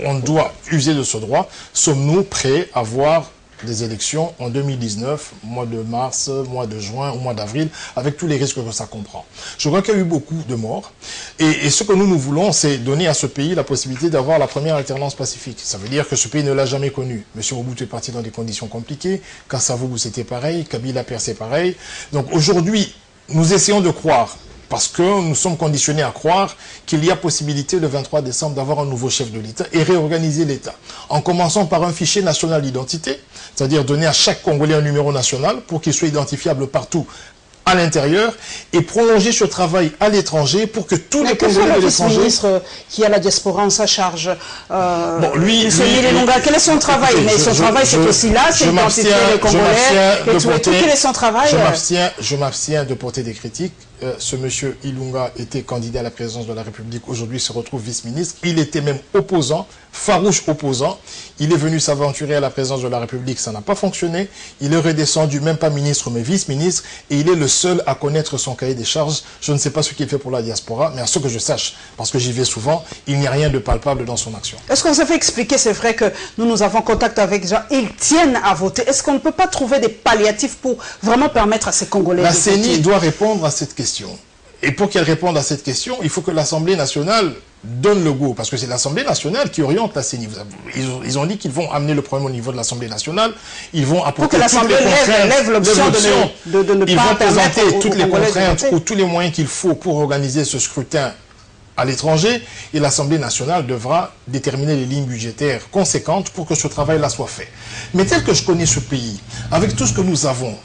on doit user de ce droit. Sommes-nous prêts à voir des élections en 2019, mois de mars, mois de juin ou mois d'avril, avec tous les risques que ça comprend? Je crois qu'il y a eu beaucoup de morts. Et ce que nous voulons, c'est donner à ce pays la possibilité d'avoir la première alternance pacifique. Ça veut dire que ce pays ne l'a jamais connu. M. Mobutu est parti dans des conditions compliquées. Kasavubu, c'était pareil. Kabila Père, c'est pareil. Donc aujourd'hui, nous essayons de croire, parce que nous sommes conditionnés à croire qu'il y a possibilité le 23 décembre d'avoir un nouveau chef de l'État et réorganiser l'État. En commençant par un fichier national d'identité, c'est-à-dire donner à chaque Congolais un numéro national pour qu'il soit identifiable partout à l'intérieur et prolonger ce travail à l'étranger pour que tous les Congolais de l'étranger... ministre qui a la diaspora en sa charge, lui, quel est son travail? Mais son travail, c'est aussi là, c'est d'identifier les Congolais. Quel est son travail? Je m'abstiens de porter des critiques. Ce monsieur Ilunga était candidat à la présidence de la République, aujourd'hui se retrouve vice-ministre. Il était même opposant, farouche opposant. Il est venu s'aventurer à la présidence de la République, ça n'a pas fonctionné. Il est redescendu, même pas ministre, mais vice-ministre, et il est le seul à connaître son cahier des charges. Je ne sais pas ce qu'il fait pour la diaspora, mais à ce que je sache, parce que j'y vais souvent, il n'y a rien de palpable dans son action. Est-ce qu'on s'est fait expliquer, c'est vrai que nous avons contact avec des gens, ils tiennent à voter. Est-ce qu'on ne peut pas trouver des palliatifs pour vraiment permettre à ces Congolais de voter? La CENI doit répondre à cette question. Et pour qu'elle réponde à cette question, il faut que l'Assemblée nationale donne le go. Parce que c'est l'Assemblée nationale qui oriente la CENI. Ils ont dit qu'ils vont amener le problème au niveau de l'Assemblée nationale. Ils vont apporter toutes les contraintes de ne Ils pas vont présenter toutes les Congolais contraintes ou tous les moyens qu'il faut pour organiser ce scrutin à l'étranger. Et l'Assemblée nationale devra déterminer les lignes budgétaires conséquentes pour que ce travail-là soit fait. Mais tel que je connais ce pays, avec tout ce que nous avons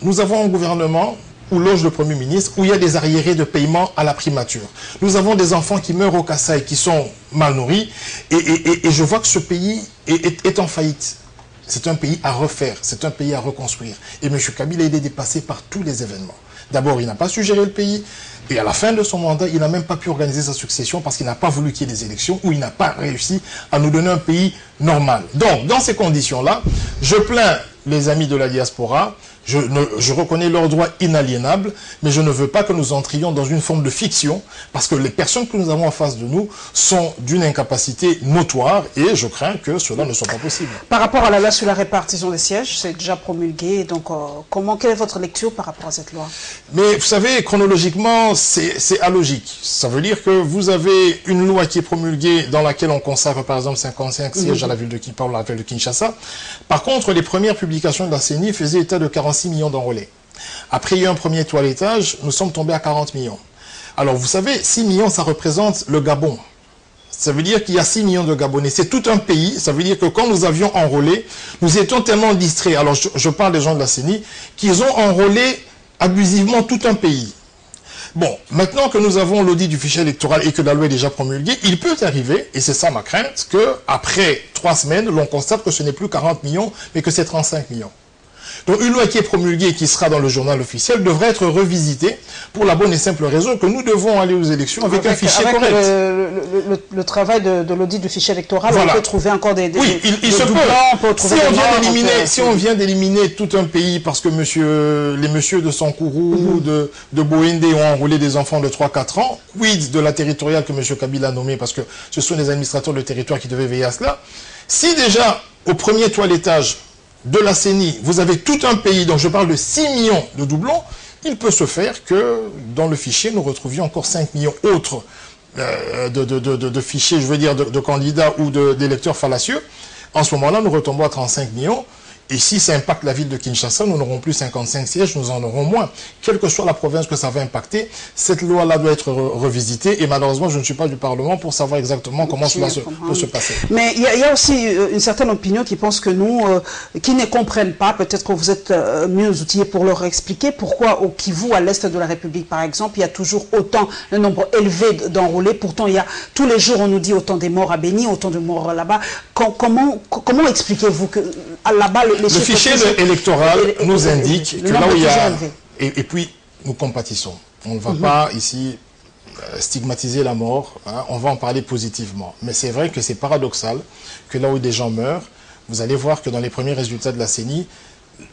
un gouvernement où loge le Premier ministre, où il y a des arriérés de paiement à la primature. Nous avons des enfants qui meurent au Kasaï, qui sont mal nourris, et je vois que ce pays est en faillite. C'est un pays à refaire, c'est un pays à reconstruire. Et M. Kabila, il est dépassé par tous les événements. D'abord, il n'a pas su gérer le pays. Et à la fin de son mandat, il n'a même pas pu organiser sa succession parce qu'il n'a pas voulu qu'il y ait des élections ou il n'a pas réussi à nous donner un pays normal. Donc, dans ces conditions-là, je plains les amis de la diaspora. Je reconnais leurs droits inaliénables, mais je ne veux pas que nous entrions dans une forme de fiction, parce que les personnes que nous avons en face de nous sont d'une incapacité notoire, et je crains que cela ne soit pas possible. Par rapport à la loi sur la répartition des sièges, c'est déjà promulgué, donc quelle est votre lecture par rapport à cette loi? Mais vous savez, chronologiquement, c'est allogique. Ça veut dire que vous avez une loi qui est promulguée dans laquelle on consacre par exemple 55 sièges à la ville de Kinshasa. Par contre, les premières publications de la CENI faisaient état de 46 millions d'enrôlés. Après, il y a eu un premier toilettage, nous sommes tombés à 40 millions. Alors, vous savez, 6 millions, ça représente le Gabon. Ça veut dire qu'il y a 6 millions de Gabonais. C'est tout un pays. Ça veut dire que quand nous avions enrôlé, nous étions tellement distraits. Alors, je parle des gens de la CENI, qu'ils ont enrôlé abusivement tout un pays. Bon, maintenant que nous avons l'audit du fichier électoral et que la loi est déjà promulguée, il peut arriver, et c'est ça ma crainte, qu'après 3 semaines, l'on constate que ce n'est plus 40 millions, mais que c'est 35 millions. Donc une loi qui est promulguée et qui sera dans le journal officiel devrait être revisitée pour la bonne et simple raison que nous devons aller aux élections avec un fichier correct. Le travail de l'audit du fichier électoral, voilà. On peut trouver encore des oui, il se peut. Si on vient d'éliminer tout un pays parce que les messieurs de Sankourou, de Boende ont enrôlé des enfants de 3-4 ans, quid de la territoriale que M. Kabila a nommée, parce que ce sont les administrateurs de territoire qui devaient veiller à cela. Si déjà, au premier toilettage de la CENI, vous avez tout un pays, donc je parle de 6 millions de doublons, il peut se faire que dans le fichier, nous retrouvions encore 5 millions autres de fichiers, je veux dire, de candidats ou d'électeurs fallacieux. En ce moment-là, nous retombons à 35 millions. Et si ça impacte la ville de Kinshasa, nous n'aurons plus 55 sièges, nous en aurons moins. Quelle que soit la province que ça va impacter, cette loi-là doit être revisitée. Et malheureusement, je ne suis pas du Parlement pour savoir exactement comment cela peut se passer. Mais il y a aussi une certaine opinion qui pense que nous, qui ne comprennent pas, peut-être que vous êtes mieux outillés pour leur expliquer pourquoi au Kivu, à l'est de la République par exemple, il y a toujours autant, un nombre élevé d'enrôlés. Pourtant, il y a tous les jours, on nous dit autant des morts à Béni, autant de morts là-bas. Comment expliquez-vous que là-bas, le fichier électoral nous indique que là où il y a... Et puis, nous compatissons. On ne va pas ici stigmatiser la mort, hein, on va en parler positivement. Mais c'est vrai que c'est paradoxal que là où des gens meurent, vous allez voir que dans les premiers résultats de la CENI,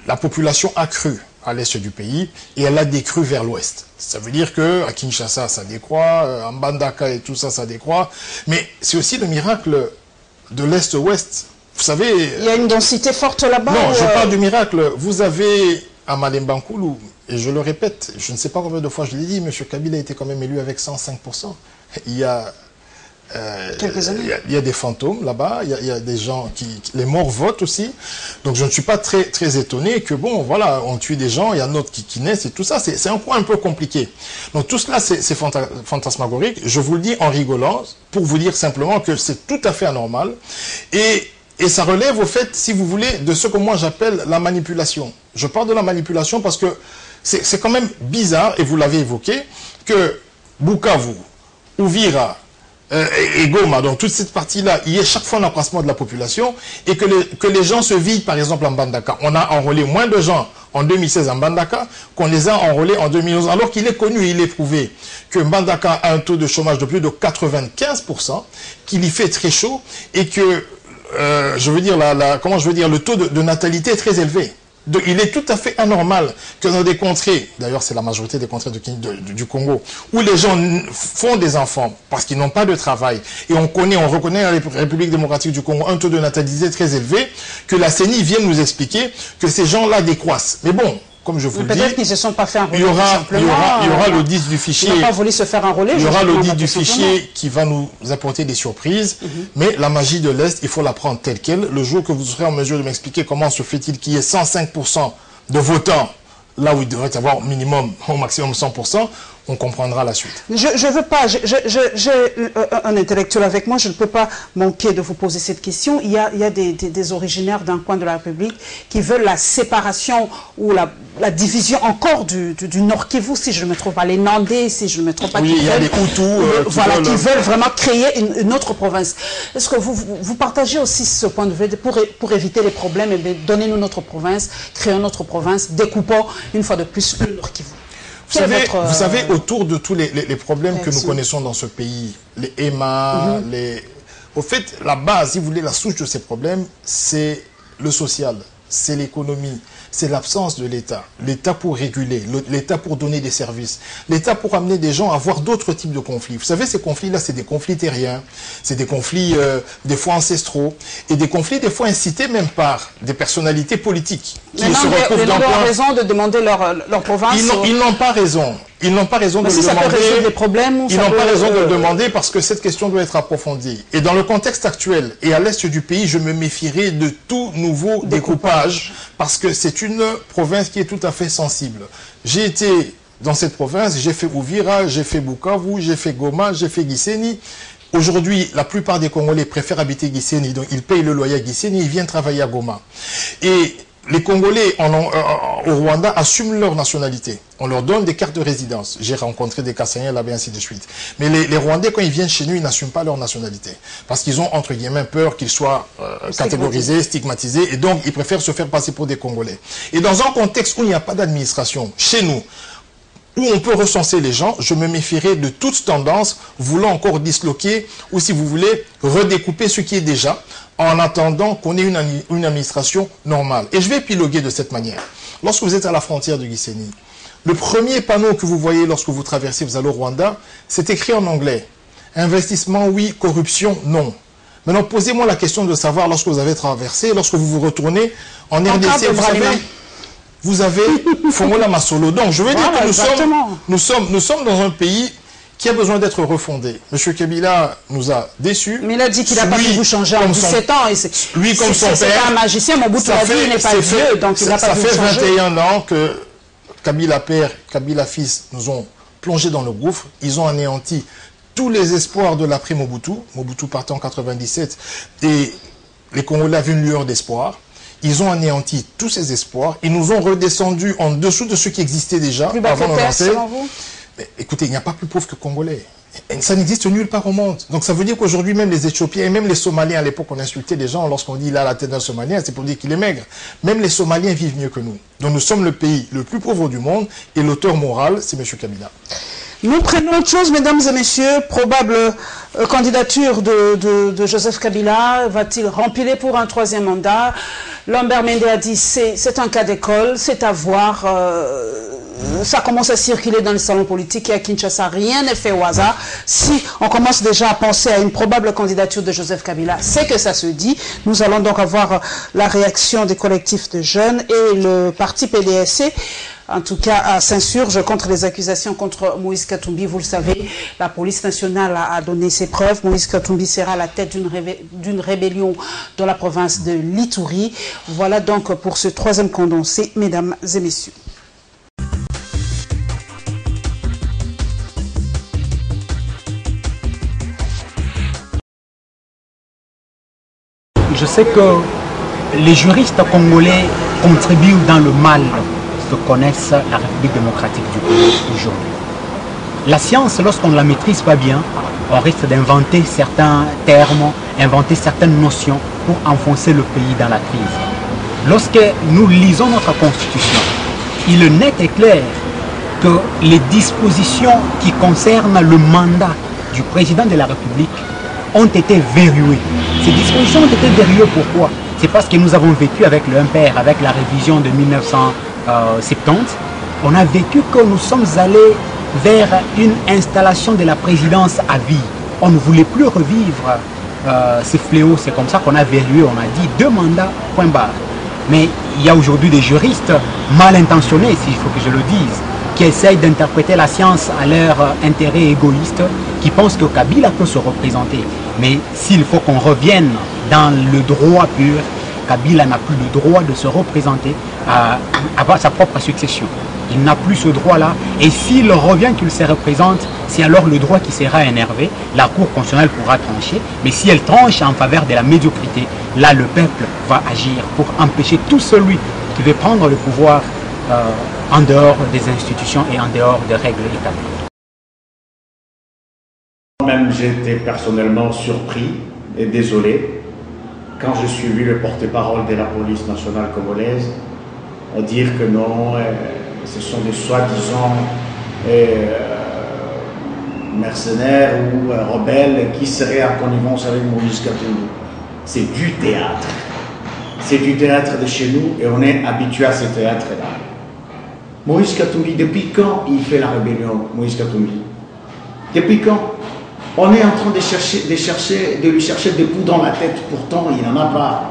la population a cru à l'est du pays et elle a décru vers l'ouest. Ça veut dire qu'à Kinshasa, ça décroît, à Mbandaka et tout ça, ça décroît. Mais c'est aussi le miracle de l'est-ouest. Vous savez... Il y a une densité forte là-bas. Non, je parle du miracle. Vous avez à Malembankoulou, et je le répète, je ne sais pas combien de fois je l'ai dit, M. Kabila a été quand même élu avec 105%. Il y a... quelques années. Il y a des fantômes là-bas, il y a des gens les morts votent aussi. Donc je ne suis pas très étonné que, bon, voilà, on tue des gens, il y a d'autres qui naissent et tout ça. C'est un point un peu compliqué. Donc tout cela, c'est fantasmagorique. Je vous le dis en rigolant, pour vous dire simplement que c'est tout à fait anormal. Et ça relève au fait, si vous voulez, de ce que moi j'appelle la manipulation. Je parle de la manipulation parce que c'est quand même bizarre, et vous l'avez évoqué, que Bukavu, Uvira et Goma, donc toute cette partie-là, il y a chaque fois un accroissement de la population, et que les gens se vident, par exemple, en Mbandaka. On a enrôlé moins de gens en 2016 en Mbandaka qu'on les a enrôlés en 2011, alors qu'il est connu et il est prouvé que Mbandaka a un taux de chômage de plus de 95%, qu'il y fait très chaud, et que je veux dire, le taux de natalité est très élevé. Donc, il est tout à fait anormal que dans des contrées, d'ailleurs c'est la majorité des contrées du Congo, où les gens font des enfants parce qu'ils n'ont pas de travail, et on reconnaît à la République démocratique du Congo un taux de natalité très élevé, que la CENI vienne nous expliquer que ces gens-là décroissent. Mais bon, comme je vous le dis, peut-être qu'ils ne se sont pas fait enrôler. Il y aura l'audit du fichier. Ils n'ont pas voulu se faire enrôler. Il y aura l'audit du fichier qui va nous apporter des surprises. Mais la magie de l'Est, il faut la prendre telle qu'elle. Le jour que vous serez en mesure de m'expliquer comment se fait-il qu'il y ait 105% de votants, là où il devrait y avoir au maximum 100%, on comprendra la suite. Je veux pas, j'ai un intellectuel avec moi, je ne peux pas manquer de vous poser cette question. Il y a des originaires d'un coin de la République qui veulent la séparation ou la division encore du Nord Kivu, si je ne me trompe pas, les Nandais, si je ne me trompe pas. Oui, il y a des Hutus qui veulent vraiment créer une autre province. Est-ce que vous partagez aussi ce point de vue pour éviter les problèmes, et donnez-nous notre province, créons notre province, découpons une fois de plus le Nord Kivu? Vous savez, autour de tous les problèmes que nous connaissons dans ce pays, les EMA, au fait, la base, si vous voulez, la souche de ces problèmes, c'est le social, c'est l'économie, c'est l'absence de l'État. L'État pour réguler, l'État pour donner des services, l'État pour amener des gens à voir d'autres types de conflits. Vous savez, ces conflits-là, c'est des conflits terriens, c'est des conflits des fois ancestraux, et des conflits des fois incités même par des personnalités politiques qui se retrouvent dans ont raison de demander leur province. Ils n'ont pas raison. Ils n'ont pas raison de le demander. Ça peut résoudre des problèmes, ils n'ont pas raison de le demander parce que cette question doit être approfondie. Et dans le contexte actuel et à l'est du pays, je me méfierai de tout nouveau découpage parce que c'est une province qui est tout à fait sensible. J'ai été dans cette province, j'ai fait Uvira, j'ai fait Bukavu, j'ai fait Goma, j'ai fait Gisenyi. Aujourd'hui, la plupart des Congolais préfèrent habiter Gisenyi, donc ils payent le loyer à Gisenyi, ils viennent travailler à Goma. Et les Congolais au Rwanda assument leur nationalité. On leur donne des cartes de résidence. J'ai rencontré des Kassaïens là-bas, ainsi de suite. Mais les Rwandais, quand ils viennent chez nous, ils n'assument pas leur nationalité. Parce qu'ils ont, entre guillemets, peur qu'ils soient catégorisés, stigmatisés. Et donc, ils préfèrent se faire passer pour des Congolais. Et dans un contexte où il n'y a pas d'administration, chez nous, où on peut recenser les gens, je me méfierai de toute tendance voulant encore disloquer ou, si vous voulez, redécouper ce qui est déjà, en attendant qu'on ait une administration normale. Et je vais épiloguer de cette manière. Lorsque vous êtes à la frontière de Gisenyi, le premier panneau que vous voyez lorsque vous traversez, vous allez au Rwanda, c'est écrit en anglais. Investissement, oui. Corruption, non. Maintenant, posez-moi la question de savoir, lorsque vous avez traversé, lorsque vous vous retournez en RDC, vous avez Fongola Masolo. Donc, je veux dire que nous sommes dans un pays qui a besoin d'être refondé. M. Kabila nous a déçus. Mais il a dit qu'il n'a pas pu vous changer en 17 ans. Lui, comme son père, c'est un magicien, Mobutu a dit qu'il n'est pas vieux, donc il n'a pas pu changer. Ça fait 21 ans que Kabila père, Kabila fils nous ont plongé dans le gouffre. Ils ont anéanti tous les espoirs de l'après-Mobutu. Mobutu partait en 97 et les Congolais avaient une lueur d'espoir. Ils ont anéanti tous ces espoirs. Ils nous ont redescendus en dessous de ce qui existait déjà avant de lancer. Mais écoutez, il n'y a pas plus pauvre que Congolais. Et ça n'existe nulle part au monde. Donc ça veut dire qu'aujourd'hui, même les Éthiopiens et même les Somaliens, à l'époque, on insultait les gens lorsqu'on dit il a la tête d'un Somalien, c'est pour dire qu'il est maigre. Même les Somaliens vivent mieux que nous. Donc nous sommes le pays le plus pauvre du monde et l'auteur moral, c'est M. Kabila. Nous prenons autre chose, mesdames et messieurs. Probable candidature de Joseph Kabila. Va-t-il remplir pour un troisième mandat? Lambert Mende a dit c'est un cas d'école, c'est à voir. Ça commence à circuler dans les salons politiques et à Kinshasa, rien n'est fait au hasard. Si on commence déjà à penser à une probable candidature de Joseph Kabila, c'est que ça se dit. Nous allons donc avoir la réaction des collectifs de jeunes et le parti PDSC. En tout cas, s'insurge contre les accusations contre Moïse Katumbi. Vous le savez, la police nationale a donné ses preuves. Moïse Katumbi sera à la tête d'une rébellion dans la province de l'Ituri. Voilà donc pour ce troisième condensé, mesdames et messieurs. Je sais que les juristes congolais contribuent dans le mal que connaissent la République démocratique du Congo aujourd'hui. La science, lorsqu'on ne la maîtrise pas bien, on risque d'inventer certains termes, inventer certaines notions pour enfoncer le pays dans la crise. Lorsque nous lisons notre Constitution, il est net et clair que les dispositions qui concernent le mandat du président de la République ont été verrouillées. Ces dispositions ont été verrouillées pourquoi? C'est parce que nous avons vécu avec le MPR, avec la révision de 1970, on a vécu que nous sommes allés vers une installation de la présidence à vie. On ne voulait plus revivre ces fléaux, c'est comme ça qu'on a verrouillé, on a dit 2 mandats, point barre. Mais il y a aujourd'hui des juristes mal intentionnés, s'il faut que je le dise, qui essayent d'interpréter la science à leur intérêt égoïste, qui pensent que Kabila peut se représenter. Mais s'il faut qu'on revienne dans le droit pur, Kabila n'a plus le droit de se représenter à sa propre succession. Il n'a plus ce droit-là. Et s'il revient qu'il se représente, c'est alors le droit qui sera énervé. La Cour constitutionnelle pourra trancher. Mais si elle tranche en faveur de la médiocrité, là, le peuple va agir pour empêcher tout celui qui veut prendre le pouvoir en dehors des institutions et en dehors des règles établies. Moi-même, j'ai été personnellement surpris et désolé quand je suis vu le porte-parole de la police nationale congolaise dire que non, ce sont des soi-disant mercenaires ou rebelles qui seraient en connivence avec Moïse Katumbi. C'est du théâtre. C'est du théâtre de chez nous et on est habitué à ce théâtre-là. Moïse Katumbi, depuis quand il fait la rébellion, Moïse Katumbi? Depuis quand? On est en train de lui chercher des poux dans la tête, pourtant il n'en a pas.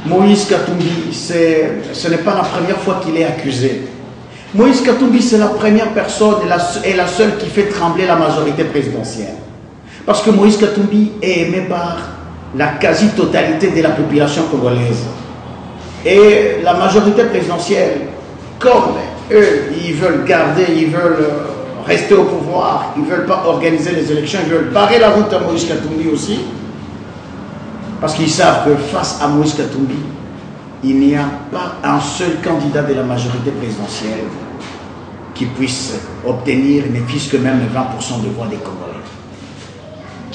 Moïse Katumbi, ce n'est pas la première fois qu'il est accusé. Moïse Katumbi, c'est la première personne et la seule qui fait trembler la majorité présidentielle. Parce que Moïse Katumbi est aimé par la quasi-totalité de la population congolaise. Et la majorité présidentielle, comme eux, ils veulent rester au pouvoir, ils ne veulent pas organiser les élections, ils veulent barrer la route à Moïse Katumbi aussi. Parce qu'ils savent que face à Moïse Katumbi, il n'y a pas un seul candidat de la majorité présidentielle qui puisse obtenir ne fût-ce que même 20% de voix des Congolais.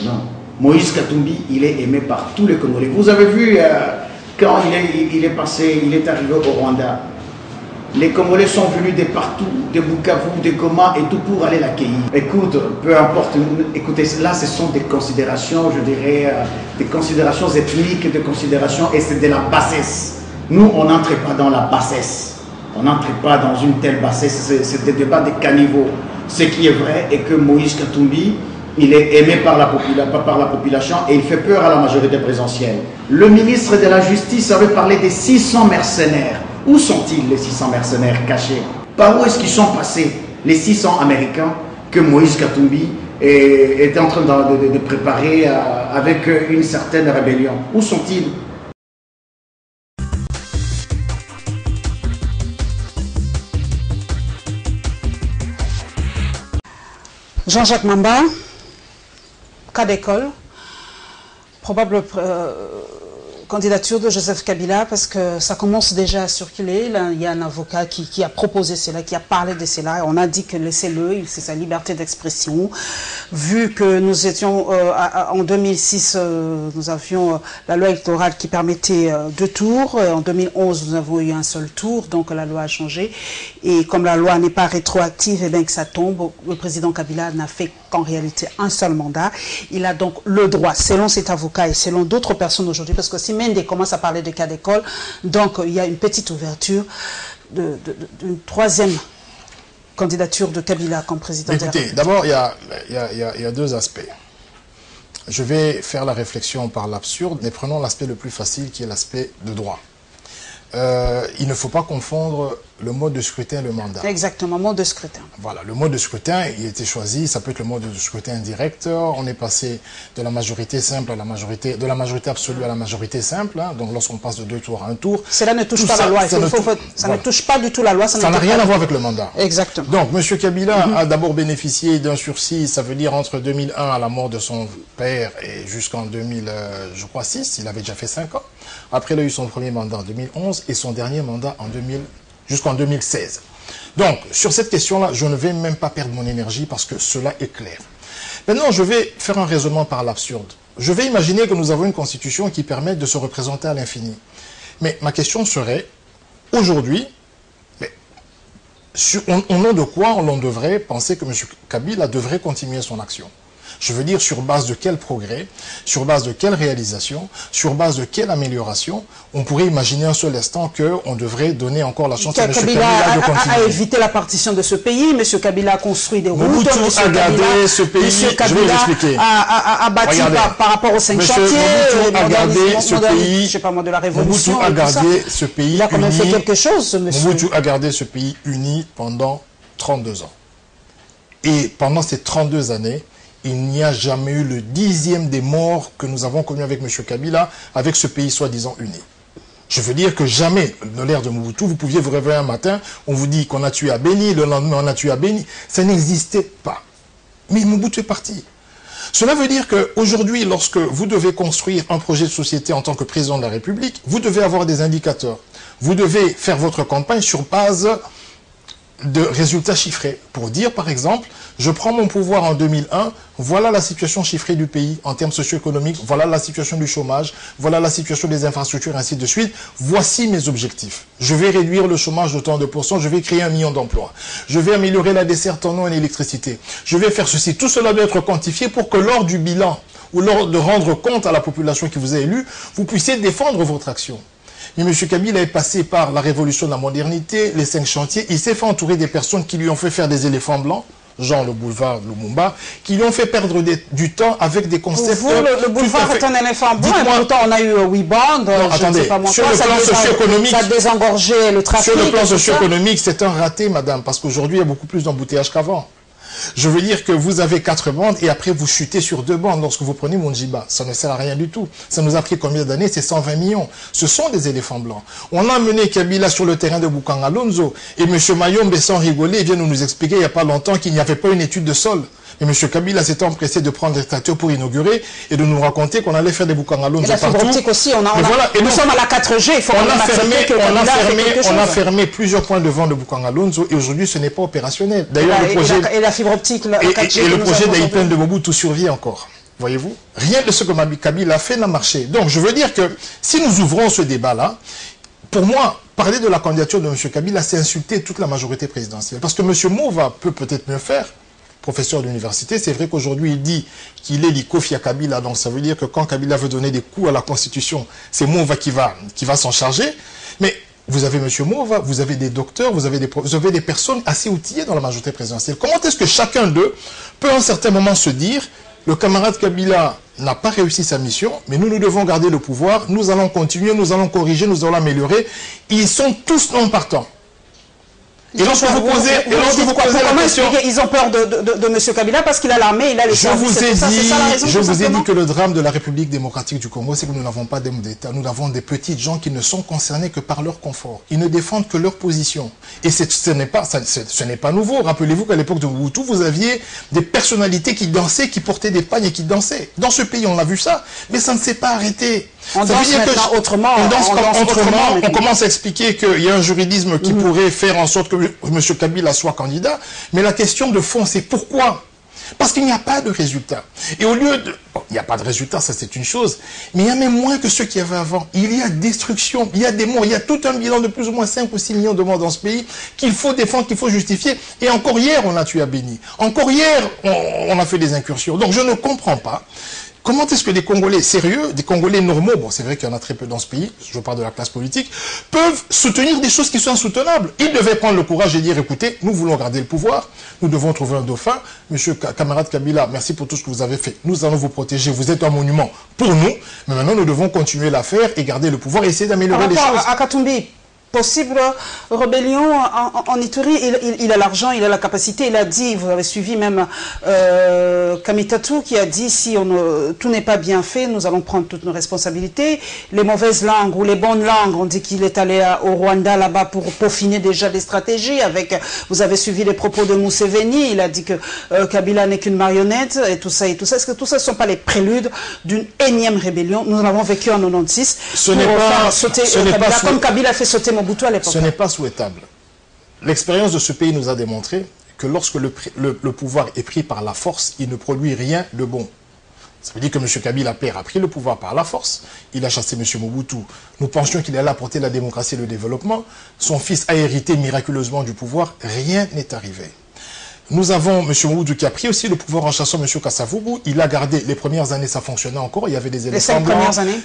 Non. Moïse Katumbi, il est aimé par tous les Congolais. Vous avez vu quand il est arrivé au Rwanda, les Congolais sont venus de partout, de Bukavu, de Goma et tout pour aller l'accueillir. Écoute, peu importe, écoutez, là ce sont des considérations, je dirais, des considérations ethniques, des considérations, et c'est de la bassesse. Nous, on n'entre pas dans la bassesse. On n'entre pas dans une telle bassesse, c'est des débats de caniveaux. Ce qui est vrai est que Moïse Katumbi, il est aimé par la population et il fait peur à la majorité présidentielle. Le ministre de la Justice avait parlé des 600 mercenaires. Où sont-ils les 600 mercenaires cachés? Par où est-ce qu'ils sont passés les 600 Américains que Moïse Katumbi est en train de préparer avec une certaine rébellion? Où sont-ils? Jean-Jacques Mamba, cas d'école, probable candidature de Joseph Kabila, parce que ça commence déjà à circuler. Là, il y a un avocat qui a proposé cela, qui a parlé de cela. On a dit que laissez-le, c'est sa liberté d'expression. Vu que nous étions en 2006, nous avions la loi électorale qui permettait 2 tours. En 2011, nous avons eu un seul tour, donc la loi a changé. Et comme la loi n'est pas rétroactive, et bien que ça tombe, le président Kabila n'a fait qu'en réalité un seul mandat. Il a donc le droit, selon cet avocat et selon d'autres personnes aujourd'hui, parce que si Mende commence à parler de cas d'école, donc il y a une petite ouverture d'une troisième candidature de Kabila comme président de la République. D'abord, il y a 2 aspects. Je vais faire la réflexion par l'absurde, mais prenons l'aspect le plus facile qui est l'aspect de droit. Il ne faut pas confondre le mode de scrutin et le mandat. Exactement, mode de scrutin. Voilà, le mode de scrutin, il a été choisi, ça peut être le mode de scrutin indirect. On est passé de la majorité simple à la majorité, de la majorité absolue à la majorité simple. Hein, donc lorsqu'on passe de 2 tours à 1 tour. Cela ne touche pas la loi. Ça ne touche pas du tout la loi. Ça n'a rien à voir avec le mandat. Exactement. Donc M. Kabila a d'abord bénéficié d'un sursis, ça veut dire entre 2001 à la mort de son père et jusqu'en 2006, il avait déjà fait 5 ans. Après, il a eu son premier mandat en 2011 et son dernier mandat jusqu'en 2016. Donc, sur cette question-là, je ne vais même pas perdre mon énergie parce que cela est clair. Maintenant, je vais faire un raisonnement par l'absurde. Je vais imaginer que nous avons une constitution qui permet de se représenter à l'infini. Mais ma question serait, aujourd'hui, au nom de quoi on devrait penser que M. Kabila devrait continuer son action? Je veux dire, sur base de quel progrès, sur base de quelle réalisation, sur base de quelle amélioration, on pourrait imaginer un seul instant qu'on devrait donner encore la chance à M. Kabila de continuer. A évité la partition de ce pays, M. Kabila a construit des routes, Mobutu a gardé ce pays, je vais l'expliquer. A bâti par rapport aux 5 chantiers, Mobutu a gardé ce pays, je sais pas moi, de la révolution. Mobutu a gardé ce pays il a quand même fait quelque chose, ce monsieur. Mobutu a gardé ce pays uni pendant 32 ans. Et pendant ces 32 années, il n'y a jamais eu le 10e des morts que nous avons connus avec M. Kabila, avec ce pays soi-disant uni. Je veux dire que jamais, dans l'ère de Mobutu, vous pouviez vous réveiller un matin, on vous dit qu'on a tué à Beni, le lendemain on a tué à Beni. Ça n'existait pas. Mais Mobutu est parti. Cela veut dire qu'aujourd'hui, lorsque vous devez construire un projet de société en tant que président de la République, vous devez avoir des indicateurs. Vous devez faire votre campagne sur base de résultats chiffrés pour dire, par exemple, je prends mon pouvoir en 2001, voilà la situation chiffrée du pays en termes socio-économiques, voilà la situation du chômage, voilà la situation des infrastructures, ainsi de suite. Voici mes objectifs. Je vais réduire le chômage de tant de pourcents, je vais créer 1 million d'emplois. Je vais améliorer la desserte en eau et en électricité. Je vais faire ceci. Tout cela doit être quantifié pour que lors du bilan ou lors de rendre compte à la population qui vous a élu, vous puissiez défendre votre action. Mais M. Kabila est passé par la révolution de la modernité, les 5 chantiers. Il s'est fait entourer des personnes qui lui ont fait faire des éléphants blancs, genre le boulevard Lumumba, qui lui ont fait perdre du temps avec des concepts... Pour vous, le boulevard est un éléphant blanc, et pourtant on a eu WeBond, attendez, sur le plan socio-économique, ça a désengorgé le trafic. Sur le plan socio-économique, c'est un raté, madame, parce qu'aujourd'hui, il y a beaucoup plus d'embouteillages qu'avant. Je veux dire que vous avez 4 bandes et après vous chutez sur 2 bandes lorsque vous prenez Monjiba. Ça ne sert à rien du tout. Ça nous a pris combien d'années? C'est 120 millions. Ce sont des éléphants blancs. On a amené Kabila sur le terrain de Boukangalonzo et M. Mayombe, sans rigoler, vient nous expliquer il n'y a pas longtemps qu'il n'y avait pas une étude de sol. Mais M. Kabila s'était empressé de prendre les tracteurs pour inaugurer et de nous raconter qu'on allait faire des Boukangalonzo partout. Et la fibre optique aussi, nous sommes à la 4G, il faut on a fermé plusieurs points de vente de Boukangalonzo et aujourd'hui ce n'est pas opérationnel. D'ailleurs, le projet... Et la fibre optique, la 4G et le projet d'Aïpen de Mobutu survit encore. Voyez-vous? Rien de ce que Kabila a fait n'a marché. Donc je veux dire que si nous ouvrons ce débat-là, pour moi, parler de la candidature de M. Kabila, c'est insulter toute la majorité présidentielle. Parce que M. Mova peut peut-être mieux faire, professeur d'université. C'est vrai qu'aujourd'hui, il dit qu'il est l'Ikofi à Kabila. Donc, ça veut dire que quand Kabila veut donner des coups à la Constitution, c'est Mova qui va s'en charger. Mais vous avez M. Mova, vous avez des docteurs, vous avez des personnes assez outillées dans la majorité présidentielle. Comment est-ce que chacun d'eux peut à un certain moment se dire, le camarade Kabila n'a pas réussi sa mission, mais nous devons garder le pouvoir, nous allons continuer, nous allons corriger, nous allons améliorer. Ils sont tous non partants. Et lorsque vous posez la question... Ils ont peur de M. Kabila parce qu'il a l'armée, il a les services. Je vous ai dit que le drame de la République démocratique du Congo, c'est que nous n'avons pas d'hommes d'État. Nous avons des petites gens qui ne sont concernés que par leur confort. Ils ne défendent que leur position. Et ce n'est pas nouveau. Rappelez-vous qu'à l'époque de Mobutu, vous aviez des personnalités qui dansaient, qui portaient des pagnes et qui dansaient. Dans ce pays, on a vu ça. Mais ça ne s'est pas arrêté. On danse maintenant autrement. On commence à expliquer qu'il y a un juridisme qui pourrait faire en sorte que M. Kabila soit candidat. Mais la question de fond, c'est pourquoi? Parce qu'il n'y a pas de résultat. Et au lieu de... Bon, il n'y a pas de résultat, ça c'est une chose. Mais il y a même moins que ceux qu'il y avait avant. Il y a destruction, il y a des morts, il y a tout un bilan de plus ou moins 5 ou 6 millions de morts dans ce pays qu'il faut défendre, qu'il faut justifier. Et encore hier, on a tué à Béni. Encore hier, on a fait des incursions. Donc je ne comprends pas. Comment est-ce que des Congolais sérieux, des Congolais normaux, bon c'est vrai qu'il y en a très peu dans ce pays, je parle de la classe politique, peuvent soutenir des choses qui sont insoutenables? Ils devaient prendre le courage et dire, écoutez, nous voulons garder le pouvoir, nous devons trouver un dauphin. Monsieur camarade Kabila, merci pour tout ce que vous avez fait, nous allons vous protéger, vous êtes un monument pour nous, mais maintenant nous devons continuer l'affaire et garder le pouvoir et essayer d'améliorer les choses. À Katumbi, possible rébellion en Ituri, il a l'argent, il a la capacité, il a dit, vous avez suivi même Kamitatu qui a dit si tout n'est pas bien fait, nous allons prendre toutes nos responsabilités. Les mauvaises langues ou les bonnes langues, on dit qu'il est allé au Rwanda là-bas pour peaufiner déjà des stratégies. Avec, vous avez suivi les propos de Museveni, il a dit que Kabila n'est qu'une marionnette et tout ça et tout ça. Est-ce que tout ça ne sont pas les préludes d'une énième rébellion? Nous l'avons vécu en 96. Ce n'est pas sauter Kabila, comme Kabila fait sauter Mobutu à l'époque. Ce n'est pas souhaitable. L'expérience de ce pays nous a démontré que lorsque le pouvoir est pris par la force, il ne produit rien de bon. Ça veut dire que M. Kabila père a pris le pouvoir par la force, il a chassé M. Mobutu. Nous pensions qu'il allait apporter la démocratie et le développement. Son fils a hérité miraculeusement du pouvoir. Rien n'est arrivé. Nous avons M. Mobutu qui a pris aussi le pouvoir en chassant M. Kassavubu. Il a gardé, les premières années, ça fonctionnait encore. Il y avait des éléphants blancs. Les 5 premières années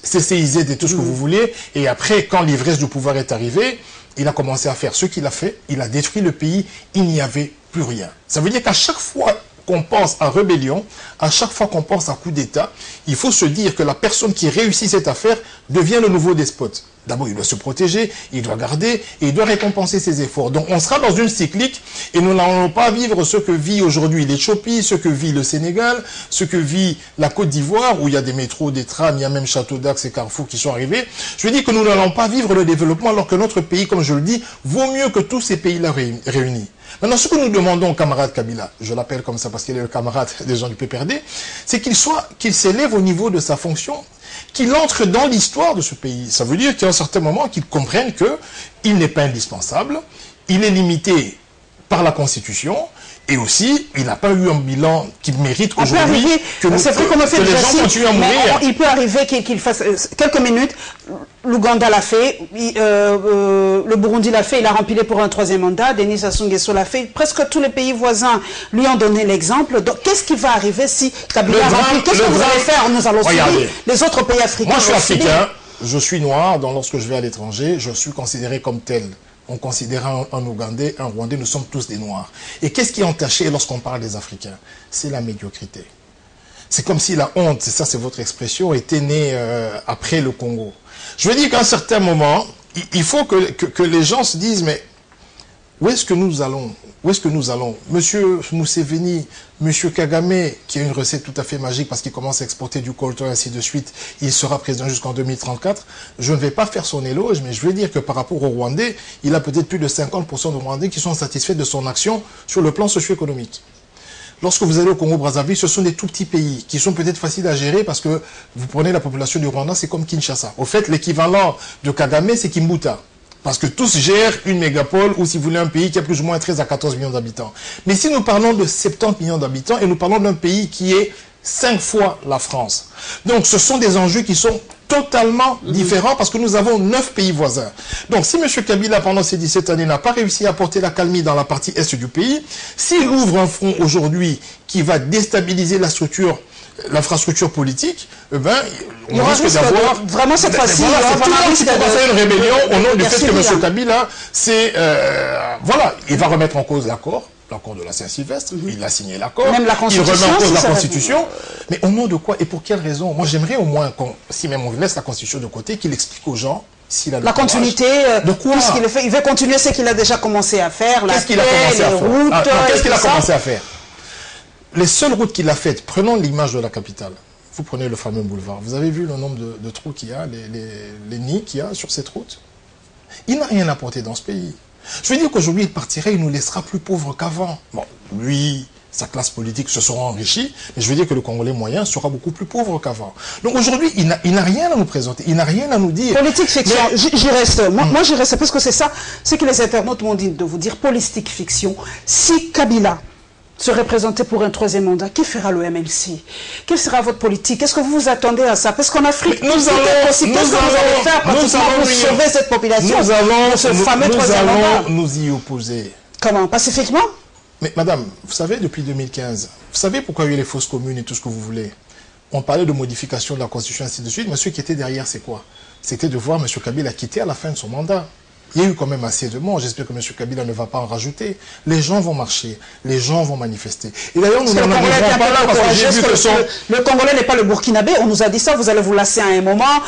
CCIZ et tout ce que vous voulez. Et après, quand l'ivresse du pouvoir est arrivée, il a commencé à faire ce qu'il a fait. Il a détruit le pays. Il n'y avait plus rien. Ça veut dire qu'à chaque fois qu'on pense à rébellion, à chaque fois qu'on pense à coup d'État, il faut se dire que la personne qui réussit cette affaire devient le nouveau despote. D'abord, il doit se protéger, il doit garder et il doit récompenser ses efforts. Donc, on sera dans une cyclique et nous n'allons pas vivre ce que vit aujourd'hui l'Éthiopie, ce que vit le Sénégal, ce que vit la Côte d'Ivoire, où il y a des métros, des trams, il y a même Château d'Axe et Carrefour qui sont arrivés. Je veux dire que nous n'allons pas vivre le développement alors que notre pays, comme je le dis, vaut mieux que tous ces pays-là réunis. Maintenant, ce que nous demandons au camarade Kabila, je l'appelle comme ça parce qu'il est le camarade des gens du PPRD, c'est qu'il s'élève au niveau de sa fonction, qu'il entre dans l'histoire de ce pays. Ça veut dire qu'à un certain moment, qu'il comprenne qu'il n'est pas indispensable, il est limité par la Constitution. Et aussi, il n'a pas eu un bilan qui mérite aujourd'hui que les gens continuent à mourir. Il peut arriver qu'il fasse quelques minutes. L'Ouganda l'a fait, le Burundi l'a fait, il a rempilé pour un 3e mandat, Denis Sassou Nguesso l'a fait, presque tous les pays voisins lui ont donné l'exemple. Donc qu'est-ce qui va arriver si Kabila remplit? Qu'est-ce que vous allez faire? Nous allons suivre les autres pays africains. Moi je suis africain, je suis noir, donc lorsque je vais à l'étranger, je suis considéré comme tel. On considère un Ougandais, un Rwandais, nous sommes tous des Noirs. Et qu'est-ce qui est entaché lorsqu'on parle des Africains? C'est la médiocrité. C'est comme si la honte, ça c'est votre expression, était née après le Congo. Je veux dire qu'à un certain moment, il faut que les gens se disent, mais où est-ce que nous allons? Où est-ce que nous allons? Monsieur Museveni, Monsieur Kagame, qui a une recette tout à fait magique parce qu'il commence à exporter du coltan et ainsi de suite, il sera président jusqu'en 2034. Je ne vais pas faire son éloge, mais je veux dire que par rapport au Rwandais, il a peut-être plus de 50% de Rwandais qui sont satisfaits de son action sur le plan socio-économique. Lorsque vous allez au Congo-Brazzaville, ce sont des tout petits pays qui sont peut-être faciles à gérer parce que vous prenez la population du Rwanda, c'est comme Kinshasa. Au fait, l'équivalent de Kagame, c'est Kimbuta. Parce que tous gèrent une mégapole ou si vous voulez un pays qui a plus ou moins 13 à 14 millions d'habitants. Mais si nous parlons de 70 millions d'habitants et nous parlons d'un pays qui est 5 fois la France. Donc ce sont des enjeux qui sont totalement différents parce que nous avons 9 pays voisins. Donc si M. Kabila pendant ces 17 années n'a pas réussi à apporter la calmie dans la partie est du pays, s'il ouvre un front aujourd'hui qui va déstabiliser la structure, l'infrastructure politique, eh ben, on risque d'avoir... Vraiment cette fois-ci, on risque d'avoir une rébellion au nom du fait que M. Kabila, c'est... voilà, il va remettre en cause l'accord de la Saint-Sylvestre, il a signé l'accord, il remet en cause la Constitution, mais au nom de quoi et pour quelle raison? Moi j'aimerais au moins, si même on laisse la Constitution de côté, qu'il explique aux gens s'il a le la continuité, de quoi il veut continuer ce qu'il a déjà commencé à faire, qu'est-ce qu'il a commencé à faire? Qu'est-ce qu'il a commencé à faire? Les seules routes qu'il a faites, prenons l'image de la capitale. Vous prenez le fameux boulevard. Vous avez vu le nombre de trous qu'il y a, les nids qu'il y a sur cette route? Il n'a rien apporté dans ce pays. Je veux dire qu'aujourd'hui, il partirait, il nous laissera plus pauvres qu'avant. Bon, lui, sa classe politique se sera enrichie, mais je veux dire que le Congolais moyen sera beaucoup plus pauvre qu'avant. Donc aujourd'hui, il n'a rien à nous présenter, il n'a rien à nous dire. Politique fiction, j'y reste. Moi, j'y reste parce que c'est ça, ce que les internautes m'ont dit de vous dire, politique fiction. Si Kabila se représenter pour un 3e mandat, qui fera le MLC? Quelle sera votre politique? Est-ce que vous vous attendez à ça? Parce qu'en Afrique, qu'est-ce que vous allez faire pour sauver cette population? Nous y opposer. Comment? Pacifiquement? Mais madame, vous savez, depuis 2015, vous savez pourquoi il y a eu les fausses communes et tout ce que vous voulez? On parlait de modification de la Constitution, ainsi de suite, mais ce qui était derrière, c'est quoi? C'était de voir M. Kabila quitter à la fin de son mandat. Il y a eu quand même assez de morts. J'espère que M. Kabila ne va pas en rajouter. Les gens vont marcher. Les gens vont manifester. Et d'ailleurs, nous n'en arriverons pas là parce que j'ai vu que le Congolais n'est pas le Burkinabé. On nous a dit ça. Vous allez vous lasser à un moment.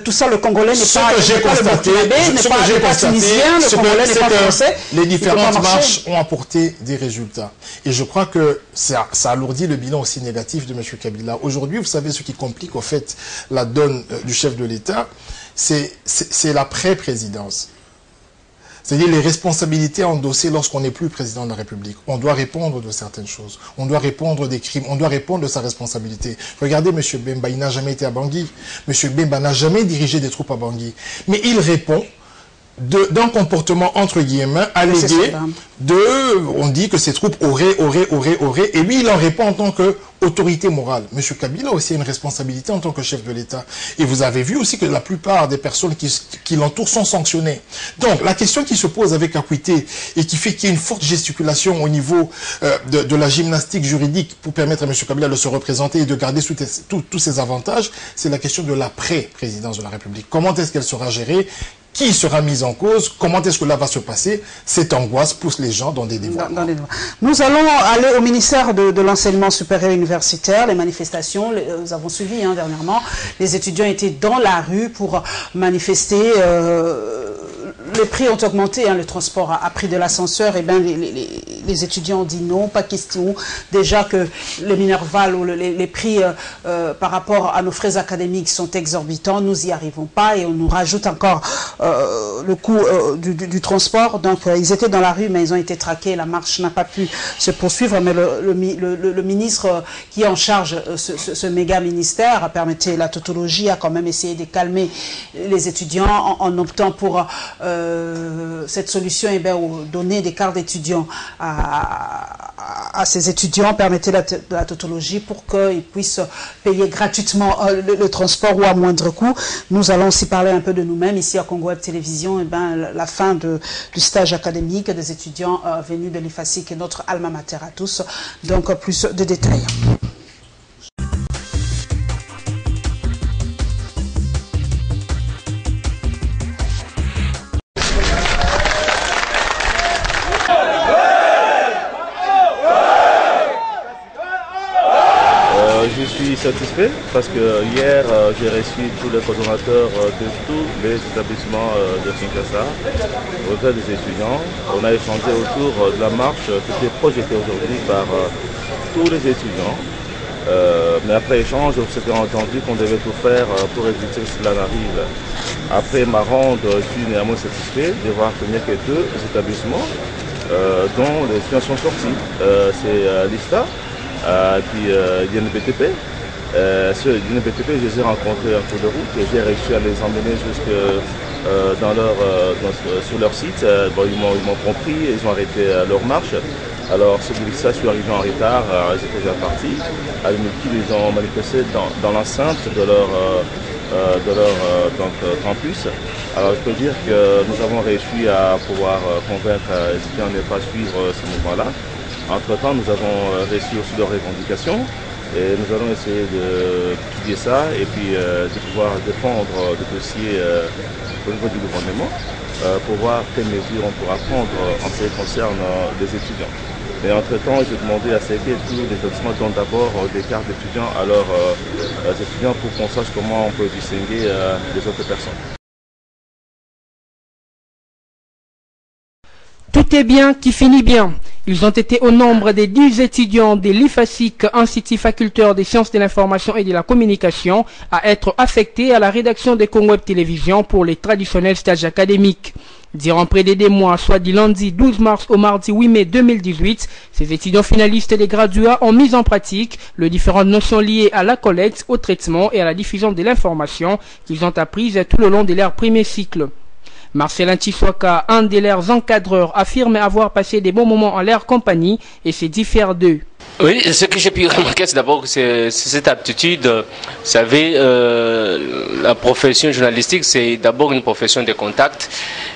Tout ça, le Congolais n'est pas le Burkinabé, n'est pas tunisien. Le Congolais n'est pas français. Les différentes marches ont apporté des résultats. Et je crois que ça alourdit le bilan aussi négatif de M. Kabila. Aujourd'hui, vous savez ce qui complique au fait la donne du chef de l'État, c'est la pré-présidence. C'est-à-dire les responsabilités endossées lorsqu'on n'est plus président de la République. On doit répondre de certaines choses. On doit répondre des crimes. On doit répondre de sa responsabilité. Regardez M. Bemba, il n'a jamais été à Bangui. M. Bemba n'a jamais dirigé des troupes à Bangui. Mais il répond d'un comportement entre guillemets allégué on dit que ces troupes auraient, et lui il en répond en tant qu'autorité morale. M. Kabila aussi a une responsabilité en tant que chef de l'État. Et vous avez vu aussi que la plupart des personnes qui l'entourent sont sanctionnées. Donc la question qui se pose avec acuité et qui fait qu'il y a une forte gesticulation au niveau de la gymnastique juridique pour permettre à M. Kabila de se représenter et de garder tous ses avantages, c'est la question de l'après-présidence de la République. Comment est-ce qu'elle sera gérée? Qui sera mis en cause? Comment est-ce que là va se passer? Cette angoisse pousse les gens dans des débats. Nous allons aller au ministère de l'enseignement supérieur universitaire. Les manifestations, nous avons suivi dernièrement. Les étudiants étaient dans la rue pour manifester. Les prix ont augmenté, le transport a pris de l'ascenseur, et bien les étudiants ont dit non, pas question. Déjà que les Minerval ou les prix par rapport à nos frais académiques sont exorbitants, nous n'y arrivons pas et on nous rajoute encore le coût du transport. Donc ils étaient dans la rue mais ils ont été traqués, la marche n'a pas pu se poursuivre, mais le ministre qui est en charge ce méga ministère, permettez la tautologie, a quand même essayé de calmer les étudiants en optant pour cette solution, donner des cartes d'étudiants à ces étudiants, permettait la tautologie pour qu'ils puissent payer gratuitement le transport ou à moindre coût. Nous allons aussi parler un peu de nous-mêmes ici à Congo Web Télévision, la fin du stage académique des étudiants venus de l'IFASI, qui est notre alma mater à tous. Donc plus de détails. Je suis satisfait parce que hier j'ai reçu tous les coordonnateurs de tous les établissements de Kinshasa, auprès des étudiants. On a échangé autour de la marche qui était projetée aujourd'hui par tous les étudiants. Mais après échange, on s'était entendu qu'on devait tout faire pour éviter que cela n'arrive. Après ma ronde, je suis néanmoins satisfait de voir qu'il n'y a que deux établissements dont les étudiants sont sortis. C'est l'ISTA. Puis l'INBTP. Sur l'INBTP, je les ai rencontrés en cours de route et j'ai réussi à les emmener jusque sur leur site. Ils m'ont compris, ils ont arrêté leur marche. Alors ceux de l'ISTA, je suis arrivé en retard, ils étaient déjà partis. À l'UNIKIL, ils ont manifesté dans l'enceinte de leur campus. Alors je peux dire que nous avons réussi à pouvoir convaincre les étudiants de ne pas suivre ce mouvement-là. Entre-temps, nous avons reçu aussi leurs revendications et nous allons essayer d'étudier ça et puis de pouvoir défendre le dossier au niveau du gouvernement pour voir quelles mesures on pourra prendre en ce qui concerne les étudiants. Et entre-temps, j'ai demandé à ce que tous les établissements donnent d'abord des cartes d'étudiants à leurs étudiants pour qu'on sache comment on peut distinguer les autres personnes. Tout est bien qui finit bien. Ils ont été au nombre des 10 étudiants de l'IFASIC, Institut facultaire des sciences de l'information et de la communication, à être affectés à la rédaction de Congo Web Télévision pour les traditionnels stages académiques. Durant près de 2 mois, soit du lundi 12 mars au mardi 8 mai 2018, ces étudiants finalistes et les graduats ont mis en pratique les différentes notions liées à la collecte, au traitement et à la diffusion de l'information qu'ils ont apprises tout le long de leur premier cycle. Marcelin Tiswaka, un de leurs encadreurs, affirme avoir passé des bons moments en leur compagnie et se diffère d'eux. Oui, ce que j'ai pu remarquer, c'est d'abord c'est cette aptitude. Vous savez, la profession journalistique, c'est d'abord une profession de contact.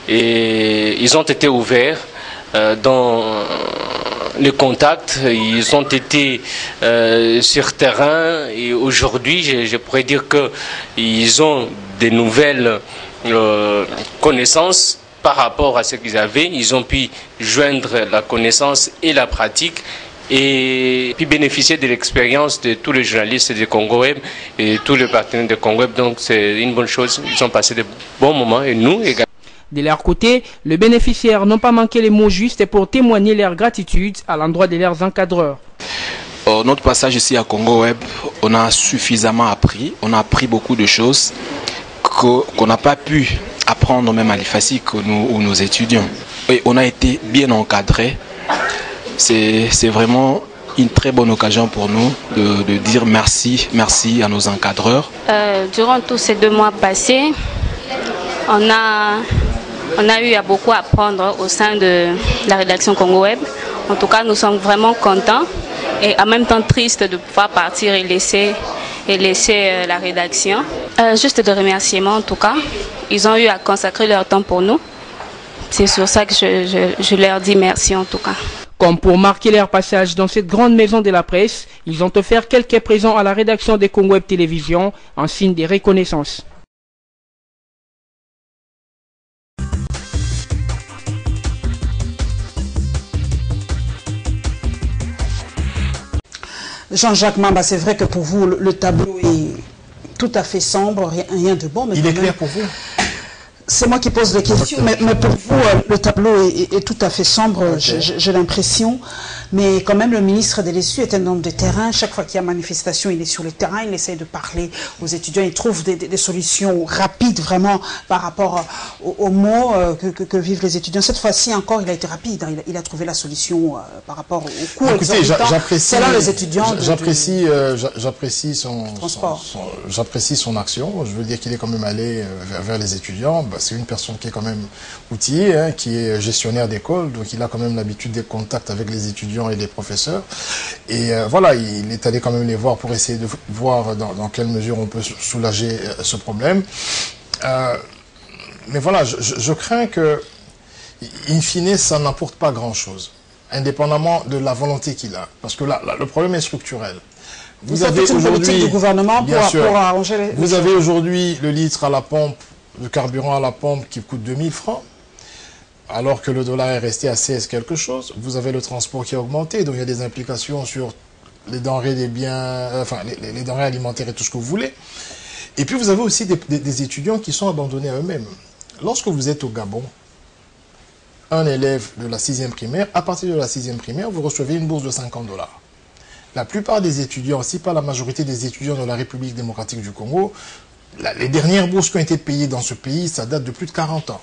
Et ils ont été ouverts dans le contact. Ils ont été sur terrain. Et aujourd'hui, je pourrais dire qu'ils ont des nouvelles connaissances par rapport à ce qu'ils avaient. Ils ont pu joindre la connaissance et la pratique et puis bénéficier de l'expérience de tous les journalistes de Congo Web et tous les partenaires de Congo Web. Donc c'est une bonne chose. Ils ont passé de bons moments et nous également. De leur côté, les bénéficiaires n'ont pas manqué les mots justes pour témoigner leur gratitude à l'endroit de leurs encadreurs. Notre passage ici à Congo Web, on a suffisamment appris. On a appris beaucoup de choses qu'on n'a pas pu apprendre même à l'IFASIC ou nos étudiants. Et on a été bien encadrés. C'est vraiment une très bonne occasion pour nous de dire merci à nos encadreurs. Durant tous ces 2 mois passés, on a eu à beaucoup apprendre au sein de la rédaction Congo Web. En tout cas, nous sommes vraiment contents et en même temps tristes de pouvoir partir et laisser la rédaction. Juste de remerciements en tout cas. Ils ont eu à consacrer leur temps pour nous. C'est sur ça que je leur dis merci en tout cas. Comme pour marquer leur passage dans cette grande maison de la presse, ils ont offert quelques présents à la rédaction de Congo Web Télévision en signe de reconnaissance. Jean-Jacques Mamba, c'est vrai que pour vous, le tableau est tout à fait sombre, rien de bon. Mais il est clair pour vous? C'est moi qui pose les questions, mais pour vous, le tableau est tout à fait sombre, okay. J'ai l'impression. Mais quand même, le ministre Delessu est un homme de terrain. Chaque fois qu'il y a manifestation, il est sur le terrain, il essaie de parler aux étudiants, il trouve des solutions rapides vraiment par rapport aux maux que vivent les étudiants. Cette fois-ci encore, il a été rapide, hein. Il a trouvé la solution par rapport au coût exorbitant selon les étudiants. J'apprécie son action. Je veux dire qu'il est quand même allé vers les étudiants. c'est une personne qui est quand même outillée, hein, qui est gestionnaire d'école, donc il a quand même l'habitude des contacts avec les étudiants et les professeurs. Et voilà, il est allé quand même les voir pour essayer de voir dans quelle mesure on peut soulager ce problème. Mais voilà, je crains que, in fine, ça n'apporte pas grand-chose, indépendamment de la volonté qu'il a. Parce que là, le problème est structurel. Vous avez une politique du gouvernement pour arranger les Vous avez aujourd'hui le litre à la pompe, le carburant à la pompe qui coûte 2000 francs, alors que le dollar est resté à 16 quelque chose. Vous avez le transport qui a augmenté, donc il y a des implications sur les denrées, des biens, enfin les denrées alimentaires et tout ce que vous voulez. Et puis vous avez aussi des étudiants qui sont abandonnés à eux-mêmes. Lorsque vous êtes au Gabon, un élève de la 6e primaire, à partir de la 6e primaire, vous recevez une bourse de 50 $. La plupart des étudiants, si pas la majorité des étudiants de la République démocratique du Congo, les dernières bourses qui ont été payées dans ce pays, ça date de plus de 40 ans.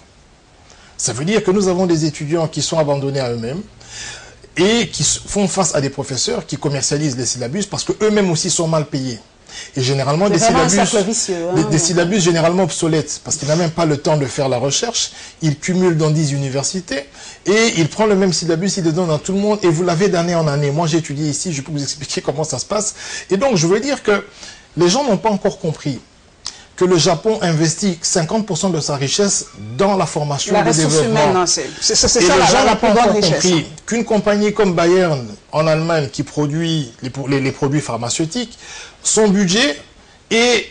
Ça veut dire que nous avons des étudiants qui sont abandonnés à eux-mêmes et qui font face à des professeurs qui commercialisent les syllabus parce qu'eux-mêmes aussi sont mal payés. Et généralement, des syllabus généralement obsolètes, parce qu'il n'a même pas le temps de faire la recherche. Il cumule dans 10 universités et il prend le même syllabus, il le donne à tout le monde et vous l'avez d'année en année. Moi, j'ai étudié ici, je peux vous expliquer comment ça se passe. Et donc, je veux dire que les gens n'ont pas encore compris que le Japon investit 50% de sa richesse dans la formation et le développement. C'est ça la plus grande richesse. Qu'une compagnie comme Bayern en Allemagne qui produit les produits pharmaceutiques, son budget, et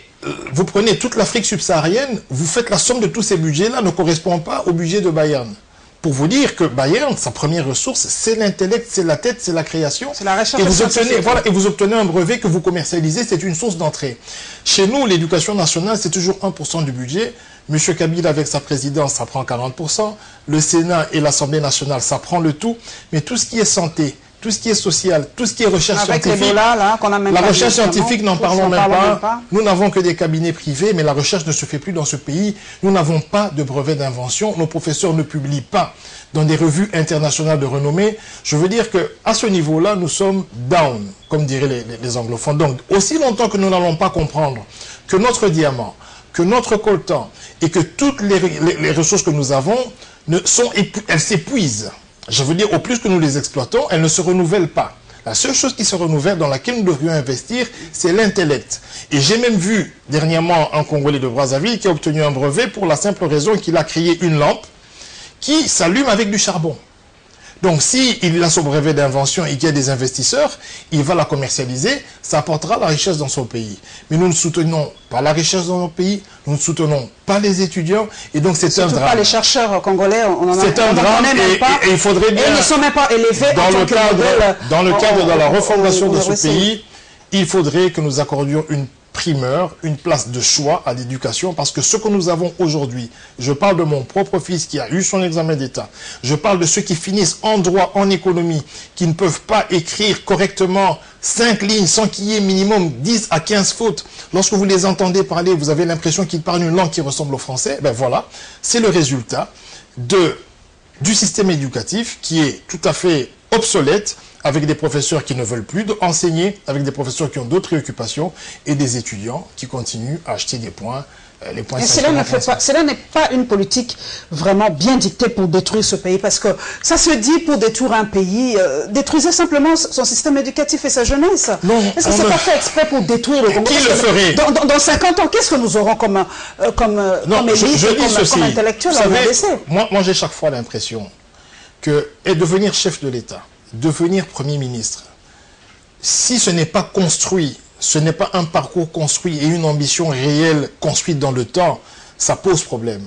vous prenez toute l'Afrique subsaharienne, vous faites la somme de tous ces budgets-là, ne correspond pas au budget de Bayern. Pour vous dire que Bayern, sa première ressource, c'est l'intellect, c'est la tête, c'est la création. C'est la recherche. Et vous obtenez un brevet que vous commercialisez, c'est une source d'entrée. Chez nous, l'éducation nationale, c'est toujours 1% du budget. M. Kabila, avec sa présidence, ça prend 40%. Le Sénat et l'Assemblée nationale, ça prend le tout. Mais tout ce qui est santé, tout ce qui est social, tout ce qui est recherche scientifique, la recherche scientifique, n'en parlons même pas. Nous n'avons que des cabinets privés, mais la recherche ne se fait plus dans ce pays. Nous n'avons pas de brevet d'invention. Nos professeurs ne publient pas dans des revues internationales de renommée. Je veux dire qu'à ce niveau-là, nous sommes down, comme diraient les anglophones. Donc, aussi longtemps que nous n'allons pas comprendre que notre diamant, que notre coltan et que toutes les ressources que nous avons, elles s'épuisent. Je veux dire, au plus que nous les exploitons, elles ne se renouvellent pas. La seule chose qui se renouvelle, dans laquelle nous devrions investir, c'est l'intellect. Et j'ai même vu dernièrement un Congolais de Brazzaville qui a obtenu un brevet pour la simple raison qu'il a créé une lampe qui s'allume avec du charbon. Donc, s'il a son brevet d'invention et qu'il y a des investisseurs, il va la commercialiser, ça apportera la richesse dans son pays. Mais nous ne soutenons pas la richesse dans nos pays, nous ne soutenons pas les étudiants, et donc c'est un drame. Pas les chercheurs congolais, c'est un drame, et il faudrait bien... Et ils ne sont même pas élevés dans le cadre de la refondation de ce pays, il faudrait que nous accordions une primeur, une place de choix à l'éducation, parce que ce que nous avons aujourd'hui, je parle de mon propre fils qui a eu son examen d'État, je parle de ceux qui finissent en droit, en économie, qui ne peuvent pas écrire correctement 5 lignes sans qu'il y ait minimum 10 à 15 fautes. Lorsque vous les entendez parler, vous avez l'impression qu'ils parlent une langue qui ressemble au français. Ben voilà, c'est le résultat du système éducatif qui est tout à fait obsolète, avec des professeurs qui ne veulent plus enseigner, avec des professeurs qui ont d'autres préoccupations et des étudiants qui continuent à acheter des points. Les points. Et cela n'est pas une politique vraiment bien dictée pour détruire ce pays, parce que ça se dit pour détruire un pays, détruisez simplement son système éducatif et sa jeunesse. Est-ce que c'est pas fait exprès pour détruire le Congo? Qui le ferait? Dans 50 ans, qu'est-ce que nous aurons comme élite et comme intellectuel? Moi j'ai chaque fois l'impression que devenir chef de l'État, devenir Premier ministre, si ce n'est pas construit, ce n'est pas un parcours construit et une ambition réelle construite dans le temps, ça pose problème.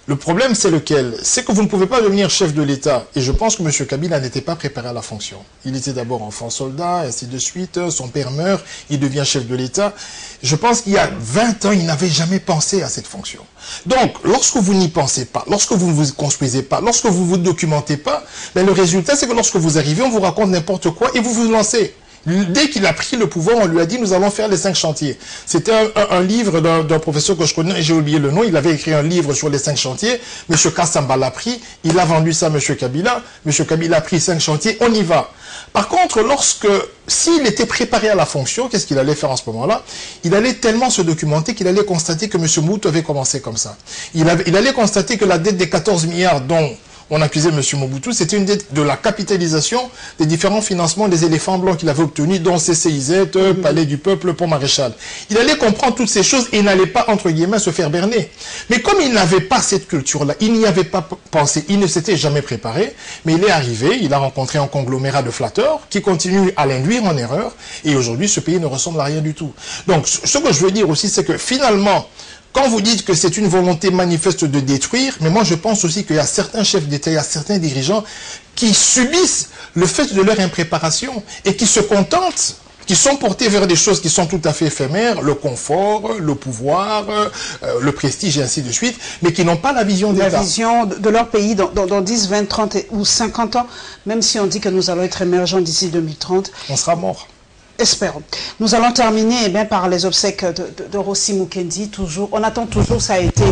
Le problème, c'est lequel? C'est que vous ne pouvez pas devenir chef de l'État. Et je pense que M. Kabila n'était pas préparé à la fonction. Il était d'abord enfant soldat, ainsi de suite. Son père meurt, il devient chef de l'État. Je pense qu'il y a 20 ans, il n'avait jamais pensé à cette fonction. Donc, lorsque vous n'y pensez pas, lorsque vous ne vous construisez pas, lorsque vous ne vous documentez pas, ben, le résultat, c'est que lorsque vous arrivez, on vous raconte n'importe quoi et vous vous lancez. Dès qu'il a pris le pouvoir, on lui a dit nous allons faire les 5 chantiers. C'était un livre d'un professeur que je connais, j'ai oublié le nom, il avait écrit un livre sur les 5 chantiers. M. Kassamba l'a pris, il a vendu ça à M. Kabila. M. Kabila a pris 5 chantiers, on y va. Par contre, s'il était préparé à la fonction, qu'est-ce qu'il allait faire en ce moment-là? Il allait tellement se documenter qu'il allait constater que M. Mobutu avait commencé comme ça. Il allait constater que la dette des 14 milliards dont on accusait M. Mobutu, c'était une dette de la capitalisation des différents financements des éléphants blancs qu'il avait obtenus, dont CCIZ, Palais du Peuple, Pont Maréchal. Il allait comprendre toutes ces choses et il n'allait pas, entre guillemets, se faire berner. Mais comme il n'avait pas cette culture-là, il n'y avait pas pensé, il ne s'était jamais préparé, mais il est arrivé, il a rencontré un conglomérat de flatteurs qui continue à l'induire en erreur, et aujourd'hui, ce pays ne ressemble à rien du tout. Donc, ce que je veux dire aussi, c'est que finalement, quand vous dites que c'est une volonté manifeste de détruire, mais moi je pense aussi qu'il y a certains chefs d'État, il y a certains dirigeants qui subissent le fait de leur impréparation et qui se contentent, qui sont portés vers des choses qui sont tout à fait éphémères, le confort, le pouvoir, le prestige et ainsi de suite, mais qui n'ont pas la vision d'État. La vision de leur pays dans 10, 20, 30 ou 50 ans, même si on dit que nous allons être émergents d'ici 2030. On sera mort. Espérons. Nous allons terminer par les obsèques de Rossi Mukendi. Toujours, on attend toujours, ça a été,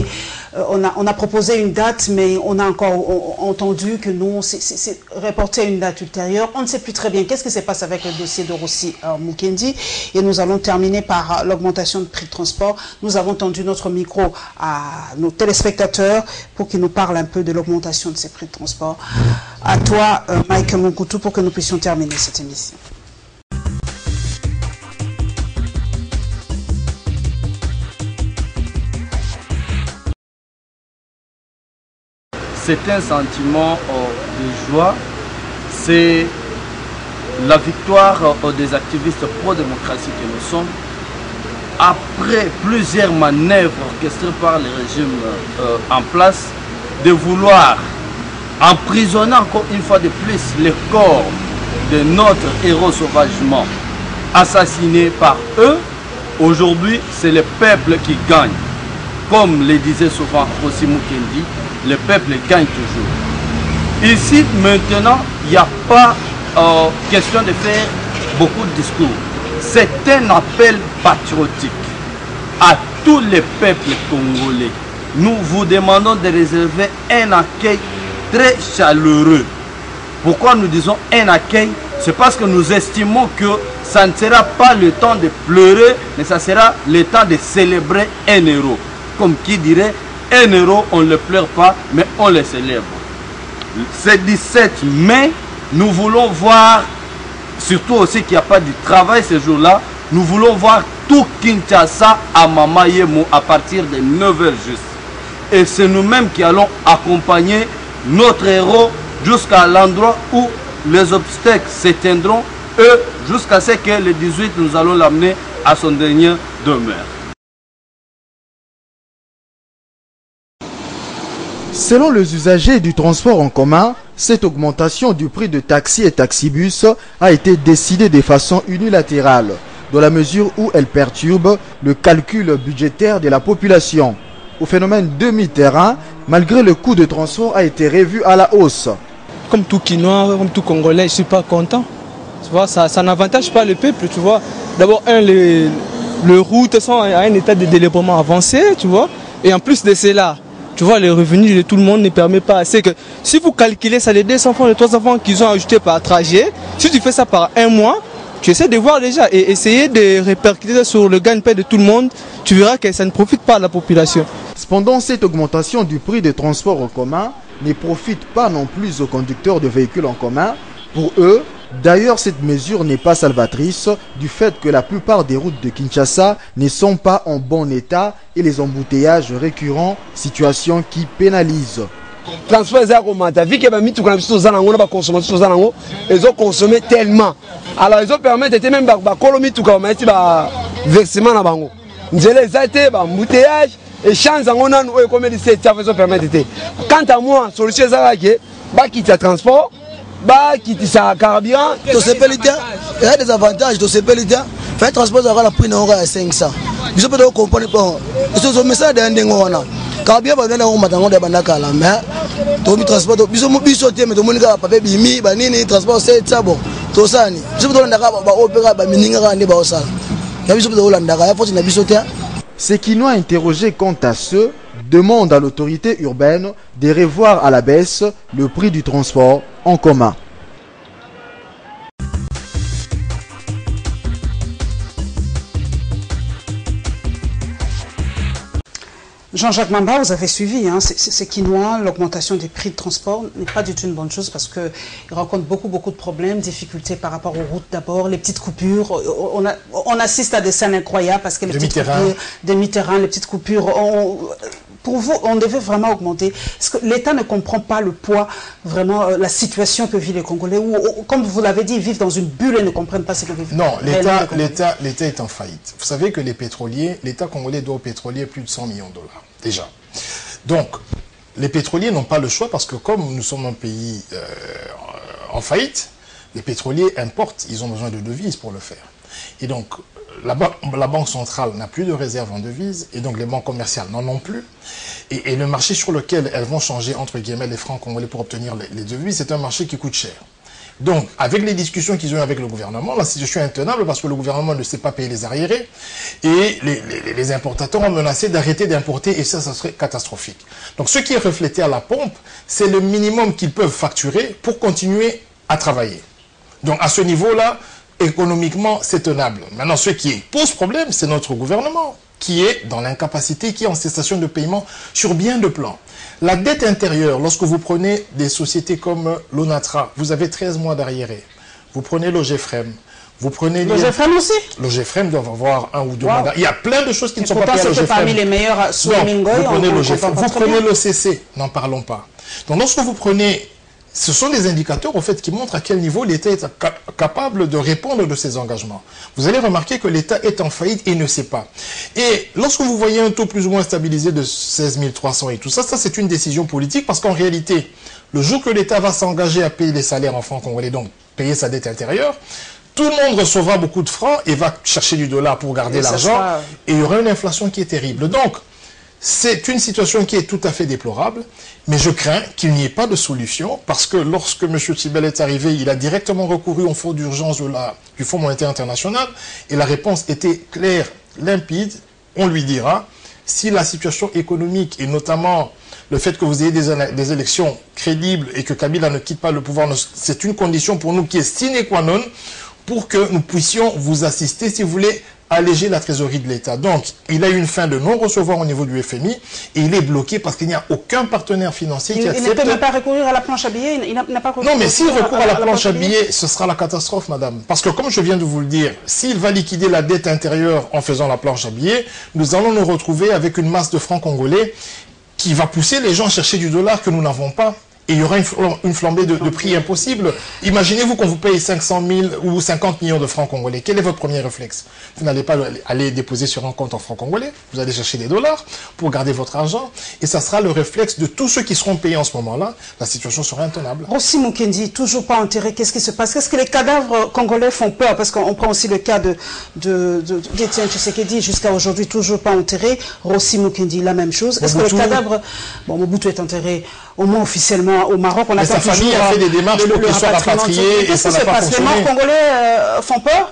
on a proposé une date, mais on a encore entendu que nous, c'est reporté à une date ultérieure. On ne sait plus très bien qu'est-ce qui se passe avec le dossier de Rossi Mukendi. Et nous allons terminer par l'augmentation de prix de transport. Nous avons tendu notre micro à nos téléspectateurs pour qu'ils nous parlent un peu de l'augmentation de ces prix de transport. À toi, Mike Moukoutou, pour que nous puissions terminer cette émission. C'est un sentiment de joie, c'est la victoire des activistes pro-démocratie que nous sommes. Après plusieurs manœuvres orchestrées par le régime en place, de vouloir emprisonner encore une fois de plus le corps de notre héros sauvagement assassiné par eux, aujourd'hui c'est le peuple qui gagne. Comme le disait souvent Rossi Mukendi, le peuple gagne toujours. Ici, maintenant, il n'y a pas question de faire beaucoup de discours. C'est un appel patriotique à tous les peuples congolais. Nous vous demandons de réserver un accueil très chaleureux. Pourquoi nous disons un accueil? C'est parce que nous estimons que ça ne sera pas le temps de pleurer, mais ça sera le temps de célébrer un héros. Comme qui dirait, un héros, on ne le pleure pas, mais on le célèbre. Ce 17 mai, nous voulons voir, surtout aussi qu'il n'y a pas de travail ce jour-là, nous voulons voir tout Kinshasa à Mamayemo à partir de 9h juste. Et c'est nous-mêmes qui allons accompagner notre héros jusqu'à l'endroit où les obstacles s'éteindront et jusqu'à ce que le 18, nous allons l'amener à son dernier demeure. Selon les usagers du transport en commun, cette augmentation du prix de taxi et taxibus a été décidée de façon unilatérale, dans la mesure où elle perturbe le calcul budgétaire de la population. Au phénomène demi-terrain, malgré le coût de transport a été revu à la hausse. Comme tout Quinois, comme tout Congolais, je ne suis pas content. Tu vois, ça n'avantage pas le peuple, tu vois. D'abord, les routes sont à un état de délabrement avancé, tu vois. Et en plus de cela, tu vois, les revenus de tout le monde ne permettent pas assez que... Si vous calculez ça, les 200 francs, les 300 francs qu'ils ont ajoutés par trajet, si tu fais ça par un mois, tu essaies de voir déjà et essayer de répercuter sur le gagne-pain de tout le monde, tu verras que ça ne profite pas à la population. Cependant, cette augmentation du prix des transports en commun ne profite pas non plus aux conducteurs de véhicules en commun. Pour eux, d'ailleurs, cette mesure n'est pas salvatrice du fait que la plupart des routes de Kinshasa ne sont pas en bon état et les embouteillages récurrents, situation qui pénalise. Transport est augmenté. Vu que les gens consomment tellement. Alors ils ont permis de même versement na bango. Les embouteillage et chance on a comme ils permettre. Quant à moi, solution est quitter le transport. Quitter sa carburant. Il y a des avantages de ce pays. Faire transport à la prix à 500. Ils ont pas de comprendre. Ils ont mis ça dans des ngona. Carburant va donner au matin de bandaka la mais to mi transport biso mais to monika papier bimi banini transport c'est ça bon. tosani biso tolandaka baopera baminingaka nde baosala ya biso tolandaka ya foti na biso te. Ces Quinois interrogés quant à ce demandent à l'autorité urbaine de revoir à la baisse le prix du transport en commun. Jean-Jacques Mamba, vous avez suivi, hein, c'est Quinois, l'augmentation des prix de transport n'est pas du tout une bonne chose parce qu'ils rencontrent beaucoup de problèmes, difficultés par rapport aux routes d'abord, les petites coupures. On assiste à des scènes incroyables parce que les petites coupures, demi-terrain, les petites coupures, pour vous, on devait vraiment augmenter. Est-ce que l'État ne comprend pas le poids, vraiment, la situation que vivent les Congolais ou, comme vous l'avez dit, ils vivent dans une bulle et ne comprennent pas ce que vivent. Non, l'État est en faillite. Vous savez que les pétroliers, l'État congolais doit aux pétroliers plus de 100 millions de dollars, déjà. Donc, les pétroliers n'ont pas le choix parce que comme nous sommes un pays en faillite, les pétroliers importent, ils ont besoin de devises pour le faire. Et donc, la Banque centrale n'a plus de réserve en devises et donc les banques commerciales n'en ont plus. Et le marché sur lequel elles vont changer, entre guillemets, les francs congolais pour obtenir les devises, c'est un marché qui coûte cher. Donc, avec les discussions qu'ils ont eues avec le gouvernement, la situation est intenable parce que le gouvernement ne sait pas payer les arriérés et les importateurs ont menacé d'arrêter d'importer et ça serait catastrophique. Donc, ce qui est reflété à la pompe, c'est le minimum qu'ils peuvent facturer pour continuer à travailler. Donc, à ce niveau-là, économiquement, c'est tenable. Maintenant, ce qui pose problème, c'est notre gouvernement qui est dans l'incapacité, qui est en cessation de paiement sur bien de plans. La dette intérieure, lorsque vous prenez des sociétés comme l'ONATRA, vous avez 13 mois d'arriérés. Vous prenez l'OGFREM. Vous prenez l'OGFREM aussi. L'OGFREM doit avoir 1 ou 2 mois. Il y a plein de choses qui ne sont pas payées à l'OGFREM. Pourtant, c'était parmi les meilleurs sous Mingoy. Vous prenez l'OGFREM. Vous prenez l'OCC. N'en parlons pas. Donc, lorsque vous prenez... Ce sont des indicateurs au fait qui montrent à quel niveau l'État est capable de répondre de ses engagements. Vous allez remarquer que l'État est en faillite et ne sait pas. Et lorsque vous voyez un taux plus ou moins stabilisé de 16 300 et tout ça, ça c'est une décision politique parce qu'en réalité, le jour que l'État va s'engager à payer les salaires en francs congolais, donc payer sa dette intérieure, tout le monde recevra beaucoup de francs et va chercher du dollar pour garder l'argent et il y aura une inflation qui est terrible. Donc, c'est une situation qui est tout à fait déplorable, mais je crains qu'il n'y ait pas de solution parce que lorsque M. Tibel est arrivé, il a directement recouru au fonds d'urgence du Fonds monétaire international et la réponse était claire, limpide. On lui dira, si la situation économique et notamment le fait que vous ayez des élections crédibles et que Kabila ne quitte pas le pouvoir, c'est une condition pour nous qui est sine qua non pour que nous puissions vous assister si vous voulez alléger la trésorerie de l'État. Donc, il a eu une fin de non-recevoir au niveau du FMI et il est bloqué parce qu'il n'y a aucun partenaire financier qui accepte... Il ne peut même pas recourir à la planche à billets. Il n'a pas non, mais s'il recourt à la planche à billets, ce sera la catastrophe, madame. Parce que, comme je viens de vous le dire, s'il va liquider la dette intérieure en faisant la planche à billets, nous allons nous retrouver avec une masse de francs congolais qui va pousser les gens à chercher du dollar que nous n'avons pas. Et il y aura une flambée de prix impossible. Imaginez-vous qu'on vous paye 500 000 ou 50 millions de francs congolais. Quel est votre premier réflexe? Vous n'allez pas aller déposer sur un compte en francs congolais. Vous allez chercher des dollars pour garder votre argent. Et ça sera le réflexe de tous ceux qui seront payés en ce moment-là. La situation sera intenable. Rossi Mukendi, toujours pas enterré. Qu'est-ce qui se passe? Qu'est-ce que les cadavres congolais font peur? Parce qu'on prend aussi le cas d'Étienne Tshisekedi, jusqu'à aujourd'hui, toujours pas enterré. Rossi Mukendi, la même chose. Est-ce que les cadavres... Bon, Mobutu est enterré au moins officiellement au Maroc. On mais sa famille a fait des démarches pour qu'il soit rapatrié et ça n'a pas fonctionné. Les morts congolais font peur?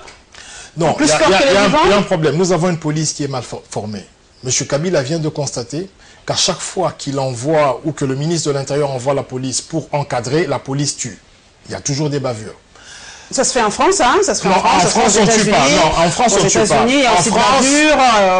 Non, il y a un problème. Nous avons une police qui est mal formée. M. Kabila vient de constater qu'à chaque fois qu'il envoie ou que le ministre de l'Intérieur envoie la police pour encadrer, la police tue. Il y a toujours des bavures. Ça se fait en France, hein? Ça se fait non, en France, on ne tue pas. Non, en France, on ne tue pas. Il y a aussi bavures.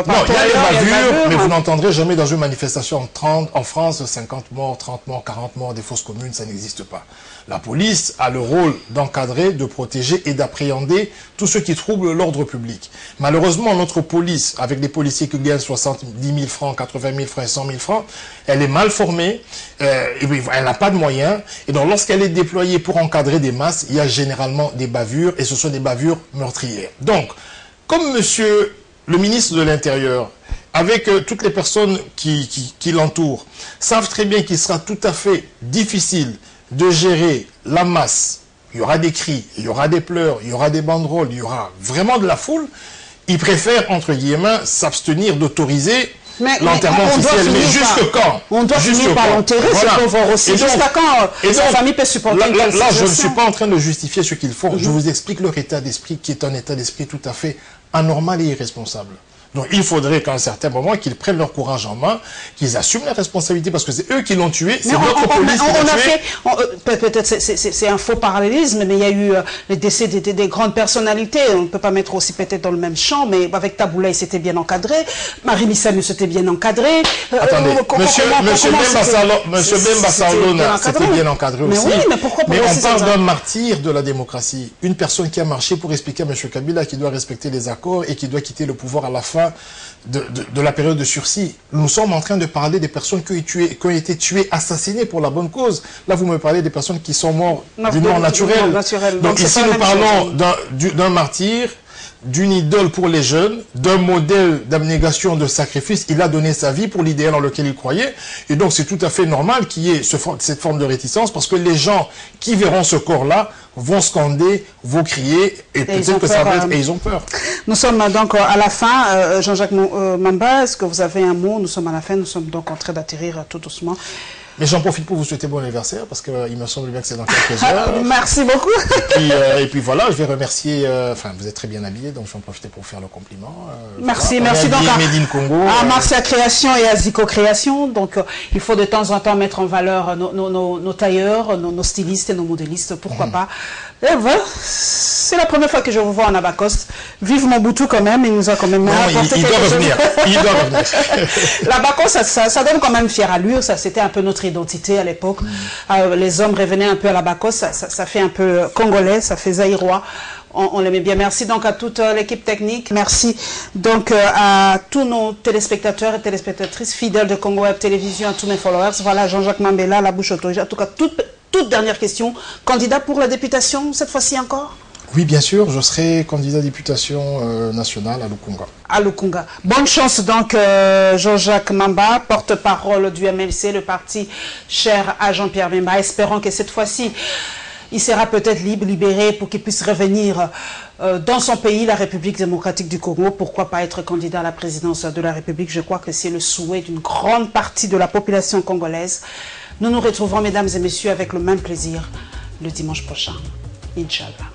Non, il y a des bavures, mais vous n'entendrez jamais dans une manifestation en France 50 morts, 30 morts, 40 morts, des fausses communes, ça n'existe pas. La police a le rôle d'encadrer, de protéger et d'appréhender tous ceux qui troublent l'ordre public. Malheureusement, notre police, avec des policiers qui gagnent 70 000 francs, 80 000 francs et 100 000 francs, elle est mal formée, elle n'a pas de moyens. Et donc, lorsqu'elle est déployée pour encadrer des masses, il y a généralement des bavures, et ce sont des bavures meurtrières. Donc, comme monsieur le ministre de l'Intérieur, avec toutes les personnes qui l'entourent, savent très bien qu'il sera tout à fait difficile de gérer la masse, il y aura des cris, il y aura des pleurs, il y aura des banderoles, il y aura vraiment de la foule, ils préfèrent, entre guillemets, s'abstenir d'autoriser l'enterrement officiel. Mais jusque quand? On doit finir par l'enterrer, ce pauvre aussi. Jusqu'à quand sa famille peut supporter une telle situation? Là, je ne suis pas en train de justifier ce qu'ils font. Je vous explique leur état d'esprit, qui est un état d'esprit tout à fait anormal et irresponsable. Donc il faudrait qu'à un certain moment qu'ils prennent leur courage en main, qu'ils assument la responsabilité parce que c'est eux qui l'ont tué, c'est notre police qui l'a tué. Peut-être c'est un faux parallélisme, mais il y a eu les décès des grandes personnalités. On ne peut pas mettre aussi peut-être dans le même champ, mais avec Taboulaye c'était bien encadré, Marie Missanu c'était bien encadré. Attendez, Monsieur Bemba Saolona c'était bien encadré aussi. Oui, mais pourquoi mais on parle d'un martyr de la démocratie, une personne qui a marché pour expliquer à M. Kabila qu'il doit respecter les accords et qu'il doit quitter le pouvoir à la fin de la période de sursis. Nous sommes en train de parler des personnes qui ont été tuées, assassinées pour la bonne cause. Là, vous me parlez des personnes qui sont mortes d'une mort naturelle. Donc ici, nous parlons d'un martyr, d'une idole pour les jeunes, d'un modèle d'abnégation, de sacrifice. Il a donné sa vie pour l'idéal dans lequel il croyait. Et donc, c'est tout à fait normal qu'il y ait cette forme de réticence parce que les gens qui verront ce corps-là vont scander, vont crier, et peut-être que ça va être... Et ils ont peur. Nous sommes donc à la fin. Jean-Jacques Mamba, est-ce que vous avez un mot? Nous sommes à la fin, nous sommes donc en train d'atterrir tout doucement. Mais j'en profite pour vous souhaiter bon anniversaire, parce qu'il me semble bien que c'est dans quelques heures. Merci beaucoup. Et puis voilà, je vais remercier... Enfin, vous êtes très bien habillés, donc je vais en profiter pour vous faire le compliment. Merci, voilà. Merci donc Congo, à Marcia Création et à Zico Création. Donc, il faut de temps en temps mettre en valeur nos tailleurs, nos stylistes et nos modélistes, pourquoi pas. Et voilà, c'est la première fois que je vous vois en Abakos. Vive Mobutu quand même, il nous a quand même apporté il doit revenir. Il doit revenir. L'Abakos, ça donne quand même fière allure, ça c'était un peu notre identité à l'époque. Les hommes revenaient un peu à l'Abakos, ça fait un peu congolais, ça fait zaïrois. On l'aimait bien. Merci donc à toute l'équipe technique. Merci donc à tous nos téléspectateurs et téléspectatrices fidèles de Congo Web Télévision, à tous mes followers. Voilà, Jean-Jacques Mambela, la bouche autorisée. En tout cas, toute dernière question. Candidat pour la députation, cette fois-ci encore? Oui, bien sûr, je serai candidat à députation nationale à Lukunga. À Lukunga. Bonne chance donc, Jean-Jacques Mamba, porte-parole du MLC, le parti cher à Jean-Pierre Bemba. Espérons que cette fois-ci, il sera peut-être libéré pour qu'il puisse revenir dans son pays, la République démocratique du Congo. Pourquoi pas être candidat à la présidence de la République? Je crois que c'est le souhait d'une grande partie de la population congolaise. Nous nous retrouverons, mesdames et messieurs, avec le même plaisir le dimanche prochain. Inch'Allah.